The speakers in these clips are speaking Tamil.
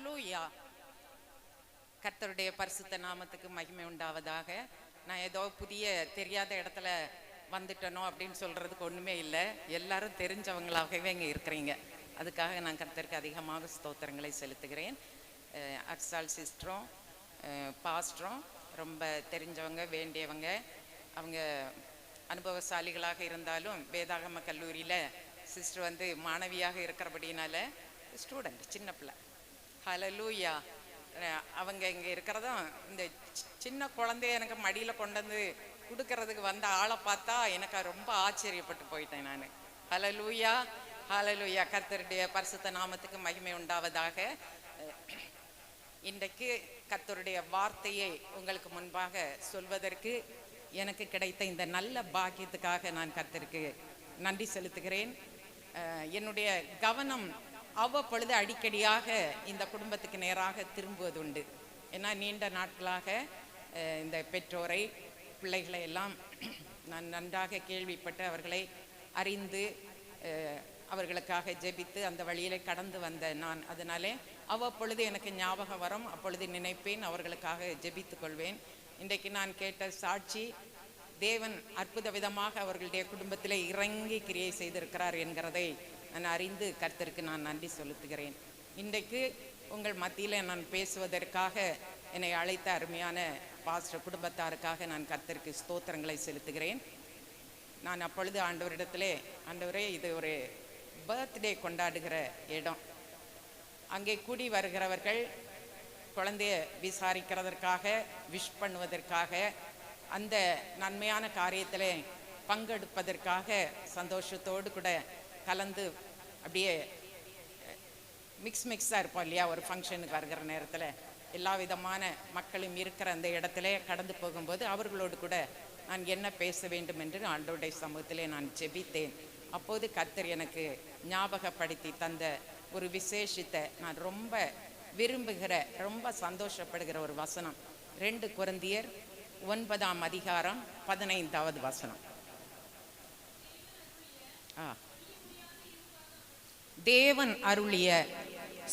ஹல்லேலூயா. கர்த்தருடைய பரிசுத்த நாமத்துக்கு மகிமை உண்டாவதாக. நான் ஏதோ புதிய தெரியாத இடத்துல வந்துட்டனோ அப்படின்னு சொல்றதுக்கு ஒண்ணுமே இல்லை. எல்லாரும் தெரிஞ்சவங்களாகவே இங்கே இருக்கிறீங்க. அதுக்காக நான் கர்த்தருக்கு அதிகமாக ஸ்தோத்திரங்களை செலுத்துகிறேன். அக்ஸால் சிஸ்டரும் பாஸ்டரும் ரொம்ப தெரிஞ்சவங்க, வேண்டியவங்க. அவங்க அனுபவசாலிகளாக இருந்தாலும் வேதாகம கல்லூரியில் சிஸ்டர் வந்து மாணவியாக இருக்கிறபடினால ஸ்டூடெண்ட், சின்ன பிள்ளை. ஹல்லேலூயா. அவங்க இங்கே இருக்கிறதும் இந்த சின்ன குழந்தைய எனக்கு மடியில் கொண்டு வந்து கொடுக்கறதுக்கு வந்த ஆளை பார்த்தா எனக்கு ரொம்ப ஆச்சரியப்பட்டு போயிட்டேன் நான். ஹல்லேலூயா, ஹல்லேலூயா. கர்த்தருடைய பரிசுத்த நாமத்துக்கு மகிமை உண்டாவதாக. இன்றைக்கு கர்த்தருடைய வார்த்தையை உங்களுக்கு முன்பாக சொல்வதற்கு எனக்கு கிடைத்த இந்த நல்ல பாக்கியத்துக்காக நான் கர்த்தருக்கு நன்றி செலுத்துகிறேன். என்னுடைய கவனம் அவ்வப்பொழுது அடிக்கடியாக இந்த குடும்பத்துக்கு நேராக திரும்புவதுண்டு. ஏன்னா நீண்ட நாட்களாக இந்த பெற்றோரை, பிள்ளைகளை எல்லாம் நான் நன்றாக கேள்விப்பட்டு அவர்களை அறிந்து அவர்களுக்காக ஜெபித்து அந்த வழியிலே கடந்து வந்த நான். அதனாலே அவ்வப்பொழுது எனக்கு ஞாபகம் வரும், அப்பொழுது நினைப்பேன், அவர்களுக்காக ஜெபித்துக் கொள்வேன். இன்றைக்கு நான் கேட்ட சாட்சி, தேவன் அற்புத விதமாக அவர்களுடைய குடும்பத்திலே இறங்கி கிரியை செய்திருக்கிறார் என்கிறதை நான் அறிந்து கர்த்தருக்கு நான் நன்றி செலுத்துகிறேன். இன்றைக்கு உங்கள் மத்தியில் நான் பேசுவதற்காக என்னை அழைத்த அருமையான பாஸ்டர் குடும்பத்தாருக்காக நான் கர்த்தருக்கு ஸ்தோத்திரங்களை செலுத்துகிறேன். நான் அப்பொழுது ஆண்டவரிடத்திலே, ஆண்டவரே, இது ஒரு பர்த்டே கொண்டாடுகிற இடம், அங்கே கூடி வருகிறவர்கள் குழந்தைய விசாரிக்கிறதற்காக, விஷ் பண்ணுவதற்காக, அந்த நன்மையான காரியத்தில் பங்கெடுப்பதற்காக சந்தோஷத்தோடு கூட கலந்து அப்படியே மிக்ஸாக இருப்போம் இல்லையா? ஒரு ஃபங்க்ஷனுக்கு வருகிற நேரத்தில் எல்லா விதமான மக்களும் இருக்கிற அந்த இடத்துல கடந்து போகும்போது அவர்களோடு கூட நான் என்ன பேச வேண்டும் என்று ஆண்டவருடைய சமூகத்திலே நான் ஜெபித்தேன். அப்போது கர்த்தர் எனக்கு ஞாபகப்படுத்தி தந்த ஒரு விசேஷத்தை நான் ரொம்ப விரும்புகிற, ரொம்ப சந்தோஷப்படுகிற ஒரு வசனம், 2 கொரிந்தியர் 9ஆம் அதிகாரம் 15வது வசனம். தேவன் அருளிய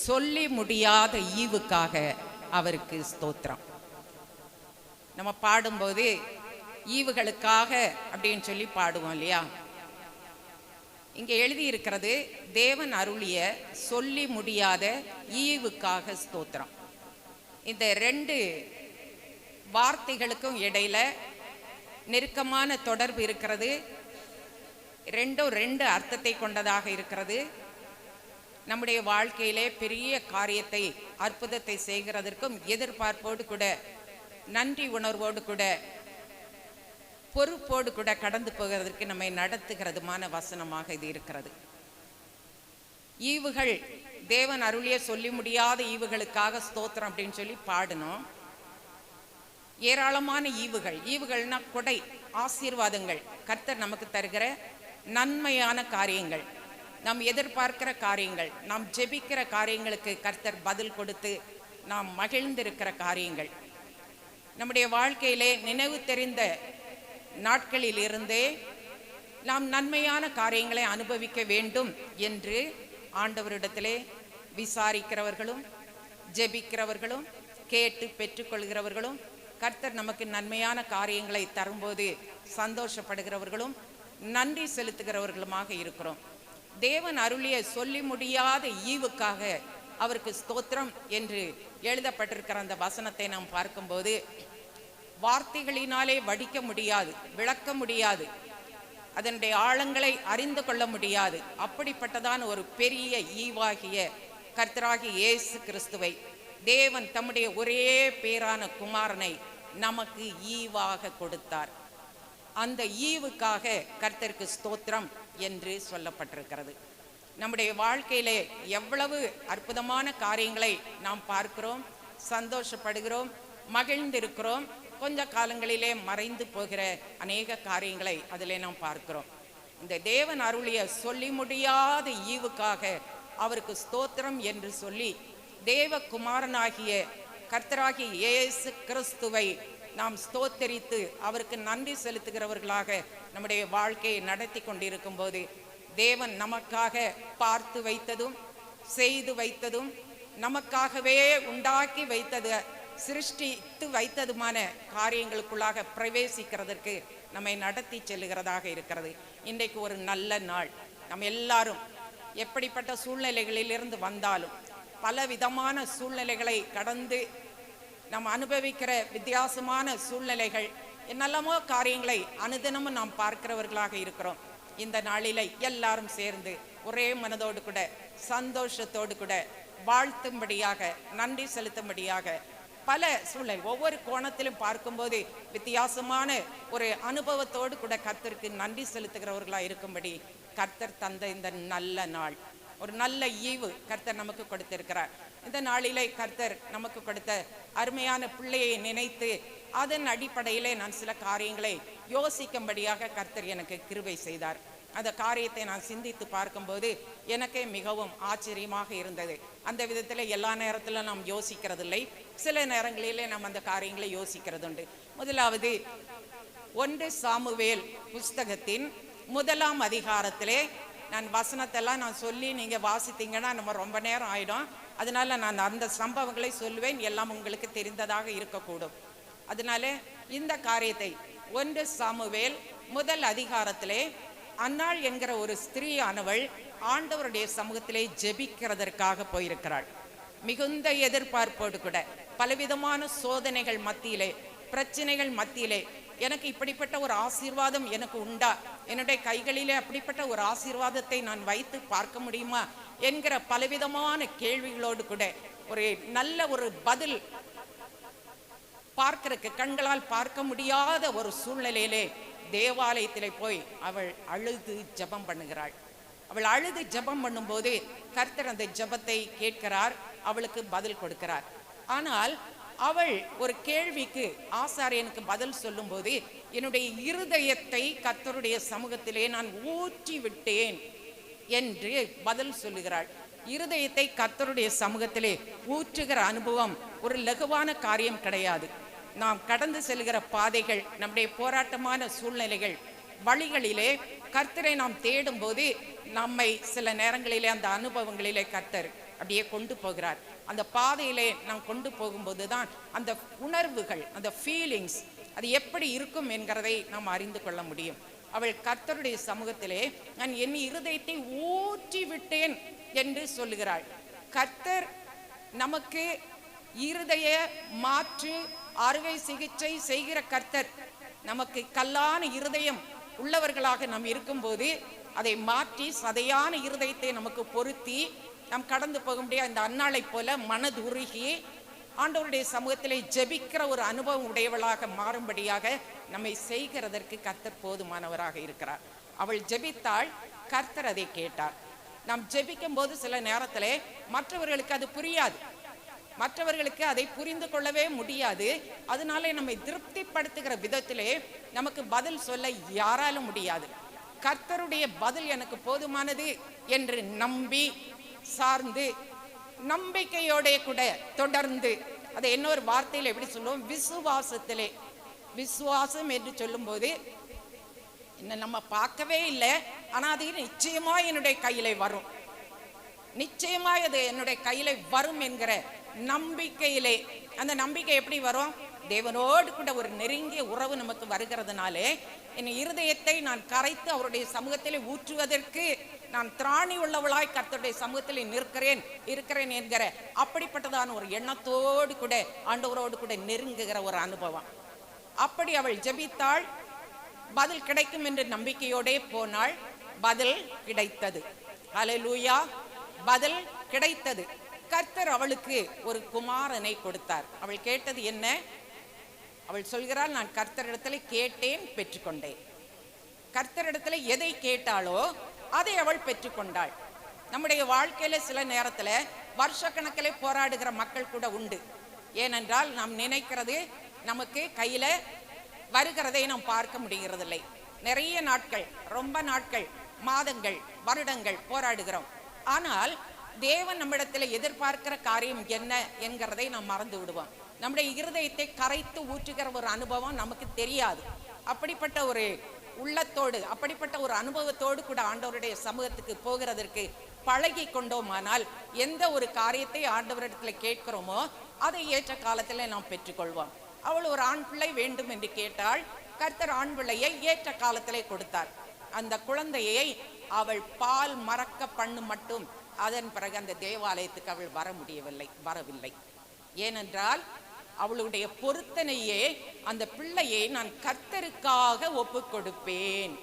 சொல்லி முடியாத ஈவுக்காக அவருக்கு ஸ்தோத்திரம். நம்ம பாடும்போது ஈவுகளுக்காக அப்படின்னு சொல்லி பாடுவோம் இல்லையா? இங்கே எழுதி இருக்கிறது, தேவன் அருளிய சொல்லி முடியாத ஈவுக்காக ஸ்தோத்திரம். இந்த 2 வார்த்தைகளுக்கும் இடையில நெருக்கமான தொடர்பு இருக்கிறது. 2 அர்த்தத்தை கொண்டதாக இருக்கிறது. நம்முடைய வாழ்க்கையிலே பெரிய காரியத்தை, அற்புதத்தை செய்கிறதற்கும் எதிர்பார்ப்போடு கூட, நன்றி உணர்வோடு கூட, பொறுப்போடு கூட கடந்து போகிறதற்கு நம்மை நடத்துகிறதுமான வசனமாக இது இருக்கிறது. ஈவுகள், தேவன் அருளிய சொல்லி முடியாத ஈவுகளுக்காக ஸ்தோத்திரம் அப்படின்னு சொல்லி பாடணும். ஏராளமான ஈவுகள், ஈவுகள்னா கொடை, ஆசீர்வாதங்கள், கர்த்தர் நமக்கு தருகிற நன்மையான காரியங்கள், நாம் எதிர்பார்க்கிற காரியங்கள், நாம் ஜெபிக்கிற காரியங்களுக்கு கர்த்தர் பதில் கொடுத்து நாம் மகிழ்ந்திருக்கிற காரியங்கள். நம்முடைய வாழ்க்கையிலே நினைவு தெரிந்த நாட்களில் இருந்தே நாம் நன்மையான காரியங்களை அனுபவிக்க வேண்டும் என்று ஆண்டவரிடத்திலே விசாரிக்கிறவர்களும், ஜெபிக்கிறவர்களும், கேட்டு பெற்றுக்கொள்கிறவர்களும், கர்த்தர் நமக்கு நன்மையான காரியங்களை தரும்போது சந்தோஷப்படுகிறவர்களும், நன்றி செலுத்துகிறவர்களுமாக இருக்கிறோம். தேவன் அருளிய சொல்லி முடியாத ஈவுக்காக அவருக்கு ஸ்தோத்திரம் என்று எழுதப்பட்டிருக்கிற அந்த வசனத்தை நாம் பார்க்கும்போது வார்த்தைகளினாலே வடிக்க முடியாது, விளக்க முடியாது, அதனுடைய ஆழங்களை அறிந்து கொள்ள முடியாது. அப்படிப்பட்டதான ஒரு பெரிய ஈவாகிய கர்த்தராகிய இயேசு கிறிஸ்துவை தேவன் தம்முடைய ஒரே பேரான குமாரனை நமக்கு ஈவாக கொடுத்தார். அந்த ஈவுக்காக கர்த்தருக்கு ஸ்தோத்திரம் என்று சொல்லப்பட்டிருக்கிறது. நம்முடைய வாழ்க்கையிலே எவ்வளவு அற்புதமான காரியங்களை நாம் பார்க்கிறோம், சந்தோஷப்படுகிறோம், மகிழ்ந்திருக்கிறோம். கொஞ்ச காலங்களிலே மறைந்து போகிற அநேக காரியங்களை அதிலே நாம் பார்க்கிறோம். இந்த தேவன் அருளிய சொல்லி முடியாத ஈவுக்காக அவருக்கு ஸ்தோத்திரம் என்று சொல்லி தேவகுமாரனாகிய கர்த்தராகிய இயேசு கிறிஸ்துவை நாம் ஸ்தோத்தரித்து அவருக்கு நன்றி செலுத்துகிறவர்களாக நம்முடைய வாழ்க்கையை நடத்தி கொண்டிருக்கும் போது தேவன் நமக்காக பார்த்து வைத்ததும், செய்து வைத்ததும், நமக்காகவே உண்டாக்கி வைத்தது, சிருஷ்டித்து வைத்ததுமான காரியங்களுக்குள்ளாக பிரவேசிக்கிறதற்கு நம்மை நடத்தி செல்லுகிறதாக இருக்கிறது. இன்றைக்கு ஒரு நல்ல நாள். நம்ம எல்லாரும் எப்படிப்பட்ட சூழ்நிலைகளிலிருந்து வந்தாலும், பல விதமான சூழ்நிலைகளை கடந்து நாம் அனுபவிக்கிற வித்தியாசமான சூழ்நிலைகள், என்னெல்லாமோ காரியங்களை அனுதினமும் நாம் பார்க்கிறவர்களாக இருக்கிறோம். இந்த நாளில் எல்லாரும் சேர்ந்து ஒரே மனதோடு கூட, சந்தோஷத்தோடு கூட வாழ்த்தும்படியாக, நன்றி செலுத்தும்படியாக, பல சூழ்நிலை ஒவ்வொரு கோணத்திலும் பார்க்கும்போது வித்தியாசமான ஒரு அனுபவத்தோடு கூட கர்த்தருக்கு நன்றி செலுத்துகிறவர்களாக இருக்கும்படி கர்த்தர் தந்த இந்த நல்ல நாள், ஒரு நல்ல ஈவு கர்த்தர் நமக்கு கொடுத்திருக்கிறார். இந்த நாளிலே கர்த்தர் நமக்கு கொடுத்த அருமையான பிள்ளையை நினைத்து அதன் அடிப்படையிலே நான் சில காரியங்களை யோசிக்கும்படியாக கர்த்தர் எனக்கு கிருபை செய்தார். அந்த காரியத்தை நான் சிந்தித்து பார்க்கும்போது எனக்கே மிகவும் ஆச்சரியமாக இருந்தது. அந்த விதத்தில் எல்லா நேரத்திலும் நாம் யோசிக்கிறதில்லை, சில நேரங்களிலே நாம் அந்த காரியங்களை யோசிக்கிறதுண்டு. முதலாவது 1 சாமுவேல் புஸ்தகத்தின் 1ஆம் அதிகாரத்திலே, நான் வசனத்தெல்லாம் நான் சொல்லி நீங்கள் வாசித்தீங்கன்னா நம்ம ரொம்ப நேரம் ஆயிடும். அதனால நான் அந்த சம்பவங்களை சொல்லுவேன், எல்லாம் உங்களுக்கு தெரிந்ததாக இருக்கக்கூடும். அதனால இந்த காரியத்தை 1 சாமுவேல் 1 அதிகாரத்திலே, அன்னாள் என்கிற ஒரு ஸ்திரீயானவள் ஆண்டவருடைய சமூகத்திலே ஜெபிக்கிறதற்காக போயிருக்கிறாள். மிகுந்த எதிர்பார்ப்போடு கூட, பலவிதமான சோதனைகள் மத்தியிலே, பிரச்சனைகள் மத்தியிலே, எனக்கு இப்படிப்பட்ட ஒரு ஆசீர்வாதம் எனக்கு உண்டா, என்னுடைய கைகளிலே அப்படிப்பட்ட ஒரு ஆசீர்வாதத்தை நான் வைத்து பார்க்க முடியுமா என்கிற பலவிதமான கேள்விகளோடு கூட ஒரு நல்ல ஒரு பதில் பார்க்கிறதுக்கு, கண்களால் பார்க்க முடியாத ஒரு சூழ்நிலையிலே தேவாலயத்திலே போய் அவள் அழுது ஜெபம் பண்ணுகிறாள். அவள் அழுது ஜெபம் பண்ணும்போது கர்த்தர் அந்த ஜெபத்தை கேட்கிறார், அவளுக்கு பதில் கொடுக்கிறார். ஆனால் அவள் ஒரு கேள்விக்கு ஆசாரியனுக்கு பதில் சொல்லும்போது, என்னுடைய இருதயத்தை கர்த்தருடைய சமூகத்திலே நான் ஊற்றி விட்டேன் என்று பதில் சொல்லுகிறாள். இருதயத்தை கர்த்தருடைய சமூகத்திலே ஊற்றுகிற அனுபவம் ஒரு லகுவான காரியம் கிடையாது. நாம் கடந்து செல்கிற பாதைகள், நம்முடைய போராட்டமான சூழ்நிலைகள், வழிகளிலே கர்த்தரை நாம் தேடும் போது நம்மை சில நேரங்களிலே அந்த அனுபவங்களிலே கர்த்தர் அப்படியே கொண்டு போகிறார். அந்த பாதையிலே நாம் கொண்டு போகும்போது தான் அந்த உணர்வுகள், அந்த ஃபீலிங்ஸ், அது எப்படி இருக்கும் என்கிறதை நாம் அறிந்து கொள்ள முடியும். அவள் கர்த்தருடைய சமூகத்திலே நான் என் இருதயத்தை ஊற்றி விட்டேன் என்று சொல்லுகிறாள். கர்த்தர் நமக்கு இருதய மாற்று அறுவை சிகிச்சை செய்கிற கர்த்தர். நமக்கு கல்லான இருதயம் உள்ளவர்களாக நாம் இருக்கும்போது அதை மாற்றி சதையான இருதயத்தை நமக்கு பொருத்தி நாம் கடந்து போக முடியாது. இந்த அன்னாளை போல மனதுருகி ஆண்டவருடைய சமூகத்திலே ஜெபிக்கிற ஒரு அனுபவம் உடையவளாக மாறும்படியாக நம்மை செய்கிறதற்கு கர்த்தர் போதுமானவராக இருக்கிறார். அவள் ஜெபித்தாள், கர்த்தர் அதை கேட்டார். நாம் ஜெபிக்கும் போது சில நேரத்திலே மற்றவர்களுக்கு அது புரியாது, மற்றவர்களுக்கு அதை புரிந்து கொள்ளவே முடியாது. அதனாலே நம்மை திருப்திப்படுத்துகிற விதத்திலே நமக்கு பதில் சொல்ல யாராலும் முடியாது. கர்த்தருடைய பதில் எனக்கு போதுமானது என்று நம்பி சார்ந்து நம்பிக்கையோட கூட தொடர்ந்து, அதை இன்னொரு வார்த்தையில் எப்படி சொல்லுவோம், விசுவாசத்திலே. விசுவாசம் என்று சொல்லும் போது இன்னும் நம்ம பார்க்கவே இல்லை, ஆனா அது நிச்சயமா என்னுடைய கையில வரும், நிச்சயமா அது என்னுடைய கையில வரும் என்கிற நம்பிக்கையிலே. அந்த நம்பிக்கை எப்படி வரும்? தேவனோடு கூட ஒரு நெருங்கிய உறவு நமக்கு வருகிறதுனாலே என் இருதயத்தை நான் கரைத்து அவருடைய சமூகத்திலே ஊற்றுவதற்கு நான் திராணி உள்ளவளாய் கர்த்தருடைய சமூகத்தில் இருக்கிறேன் என்கிற அப்படிப்பட்டதான ஒரு எண்ணத்தோடு கூட ஆண்டவரோடு கூட நெருங்குகிற ஒரு அனுபவம். அப்படி அவள் ஜெபித்தாள், பதில் கிடைக்கும் என்று நம்பிக்கையோடே போனாள். பதில் கிடைத்தது. ஹல்லேலூயா, பதில் கிடைத்தது. கர்த்தர் அவளுக்கு ஒரு குமாரனை கொடுத்தார். அவள் கேட்டது என்ன? அவள் சொல்கிறாள், நான் கர்த்தரிடத்தில் கேட்டேன், பெற்றுக்கொண்டேன். கர்த்தரிடத்தில் எதை கேட்டாளோ அதை அவள் பெற்றுக்கொண்டாள். நம்முடைய வாழ்க்கையில சில நேரத்துல வருஷக்கணக்கில் போராடுகிற மக்கள் கூட உண்டு. ஏனென்றால் நாம் நினைக்கிறது நமக்கு கையில வருகிறதை நாம் பார்க்க முடிகிறதில்லை. நிறைய நாட்கள், ரொம்ப நாட்கள், மாதங்கள், வருடங்கள் போராடுகிறோம். ஆனால் தேவன் நம்மிடத்தில் எதிர்பார்க்கிற காரியம் என்ன என்கிறதை நாம் மறந்து விடுவோம். நம்முடைய இருதயத்தை கரைத்து ஊற்றுகிற ஒரு அனுபவம் நமக்கு தெரியாது. அப்படிப்பட்ட ஒரு உள்ளத்தோடு, அப்படிப்பட்ட ஒரு அனுபவத்தோடு கூட ஆண்டவருடைய சமூகத்துக்கு போகிறதற்கு பழகி கொண்டோமானால் எந்த ஒரு காரியத்தை ஆண்டவரிடத்தில் கேட்கிறோமோ அதை ஏற்ற காலத்தில் நாம் பெற்றுக்கொள்வோம். அவள் ஒரு ஆண் பிள்ளை வேண்டும் என்று கேட்டாள். கர்த்தர் ஆண் பிள்ளையை ஏற்ற காலத்திலே கொடுத்தார். அந்த குழந்தையை அவள் பால் மறக்க பண்ணு மட்டும். அதன் பிறகு அந்த தேவாலயத்துக்கு அவள் வரவில்லை. ஏனென்றால் அவளுடைய பொருத்தனையே அந்த பிள்ளையை நான் கர்த்தருக்காக ஒப்பு கொடுப்பேன்.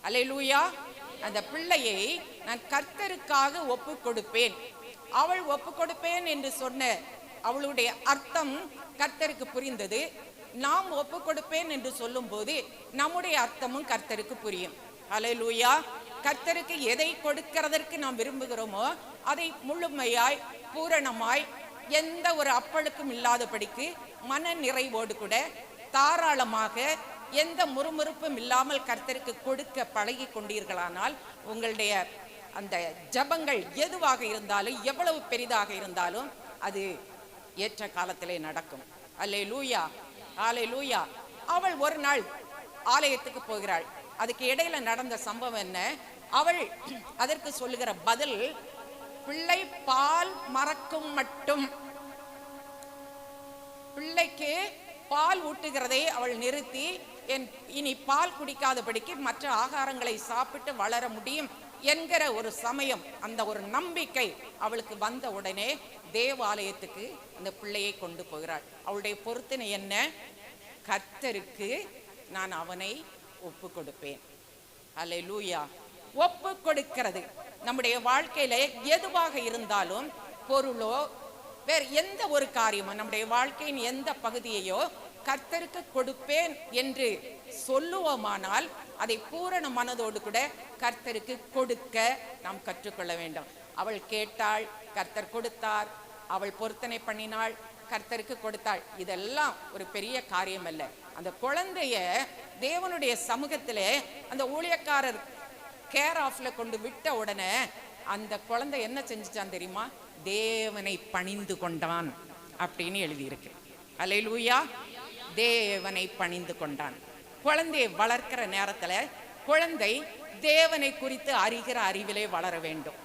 அல்லேலூயா. அந்த பிள்ளையை நான் கர்த்தருக்காக ஒப்பு கொடுப்பேன். அவள் ஒப்பு கொடுப்பேன் என்று சொன்ன அவளுடைய அர்த்தம் கர்த்தருக்கு புரிந்தது. நாம் ஒப்பு கொடுப்பேன் என்று சொல்லும் போது நம்முடைய அர்த்தமும் கர்த்தருக்கு புரியும். அல்லேலூயா. கர்த்தருக்கு எதை கொடுக்கிறதற்கு நாம் விரும்புகிறோமோ அதை முழுமையாய் பூரணமாய் எந்த ஒரு அப்பழுக்கும் இல்லாதபடிக்கு மன நிறைவோடு கூட தாராளமாக எந்த முறுமுறுப்பும் இல்லாமல் கர்த்தருக்கு கொடுக்க பழகி கொண்டீர்களானால் உங்களுடைய அந்த ஜபங்கள் எதுவாக இருந்தாலும் எவ்வளவு பெரிதாக இருந்தாலும் அது ஏற்ற காலத்திலே நடக்கும். அல்லேலூயா, அல்லேலூயா. அவள் ஒரு நாள் ஆலயத்துக்கு போகிறாள். அதுக்கு இடையில நடந்த சம்பவம் என்ன? அவள் அதற்கு சொல்லுகிற பதில், பிள்ளை பால் மறக்கும் மட்டும். பிள்ளைக்கு பால் ஊட்டுகிறதை அவள் நிறுத்தி இனி பால் குடிக்காதபடிக்கு மற்ற ஆகாரங்களை சாப்பிட்டு வளர முடியும் என்கிற ஒரு சமயம், அந்த ஒரு நம்பிக்கை அவளுக்கு வந்த உடனே தேவாலயத்துக்கு அந்த பிள்ளையை கொண்டு போகிறாள். அவளுடைய பொருத்தனை என்ன? கர்த்தருக்கு நான் அவனை ஒப்பு கொடுப்பேன். அல்லேலூயா. ஒப்பு கொடுக்கிறது நம்முடைய வாழ்க்கையில எதுவாக இருந்தாலும், பொருளோ வேற எந்த ஒரு காரியமோ, நம்முடைய வாழ்க்கையின் எந்த பகுதியையோ கர்த்தருக்கு கொடுப்பேன் என்று சொல்லுவோமானால் அதை பூரண மனதோடு கூட கர்த்தருக்கு கொடுக்க நாம் கற்றுக்கொள்ள வேண்டும். அவள் கேட்டாள், கர்த்தர் கொடுத்தார். அவள் பொருத்தனை பண்ணினாள், கர்த்தருக்கு கொடுத்தாள். இதெல்லாம் ஒரு பெரிய காரியம் அல்ல. அந்த குழந்தைய தேவனுடைய சமூகத்திலே அந்த ஊழியக்காரர் கேர் ஆஃப்ல கொண்டு விட்ட உடனே அந்த குழந்தை என்ன செஞ்சுச்சான் தெரியுமா? தேவனை பணிந்து கொண்டான் அப்படின்னு எழுதியிருக்கு. அல்லேலூயா. தேவனை பணிந்து கொண்டான். குழந்தையை வளர்க்கிற நேரத்துல குழந்தை தேவனை குறித்து அறிகிற அறிவிலே வளர வேண்டும்.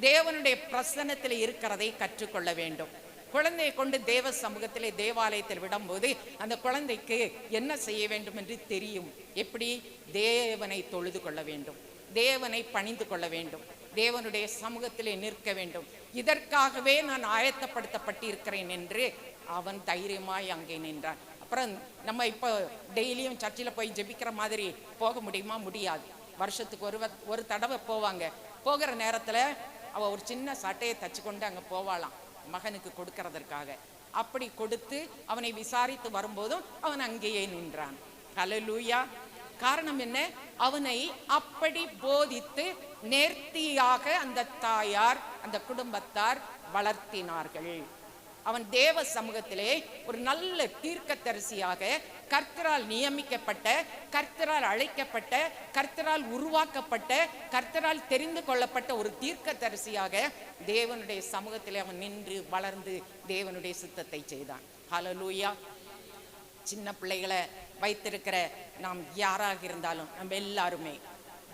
தேவனுடைய பிரசன்னத்தில் இருக்கிறதை கற்றுக்கொள்ள வேண்டும். குழந்தையை கொண்டு தேவ சமூகத்திலே தேவாலயத்தில் விடும்போது அந்த குழந்தைக்கு என்ன செய்ய வேண்டும் என்று தெரியும். எப்படி? தேவனை தொழுது கொள்ள வேண்டும், தேவனை பணிந்து கொள்ள வேண்டும், தேவனுடைய சமூகத்திலே நிற்க வேண்டும். இதற்காகவே நான் ஆயத்தப்படுத்தப்பட்டிருக்கிறேன் என்று அவன் தைரியமாய் அங்கே நின்றான். அப்புறம் நம்ம இப்போ டெய்லியும் சர்ச்சில் போய் ஜெபிக்கிற மாதிரி போக முடியுமா? முடியாது. வருஷத்துக்கு ஒரு தடவை போவாங்க. போகிற நேரத்தில் அவள் ஒரு சின்ன சட்டையை தச்சு கொண்டு அங்கே போவாளாம் மகனுக்கு கொடுக்கறதற்காக. அப்படி கொடுத்து அவனை விசாரித்து வரும்போதும் அவன் அங்கேயே நின்றான். அல்லேலூயா. காரணம் என்ன? அவனை அப்படி போதித்து நேர்த்தியாக அந்த தாயார் அந்த குடும்பத்தார் வளர்த்தினார்கள். அவன் தேவ சமூகத்திலே ஒரு நல்ல தீர்க்கதரிசியாக, கர்த்தரால் நியமிக்கப்பட்ட, கர்த்தரால் அழைக்கப்பட்ட, கர்த்தரால் உருவாக்கப்பட்ட, கர்த்தரால் தெரிந்து கொள்ளப்பட்ட ஒரு தீர்க்கதரிசியாக தேவனுடைய சமூகத்திலே அவன் நின்று வளர்ந்து தேவனுடைய சித்தத்தை செய்தான். ஹல்லேலூயா. சின்ன பிள்ளைகளை வைத்திருக்கிற நாம் யாராக இருந்தாலும் நம்ம எல்லாருமே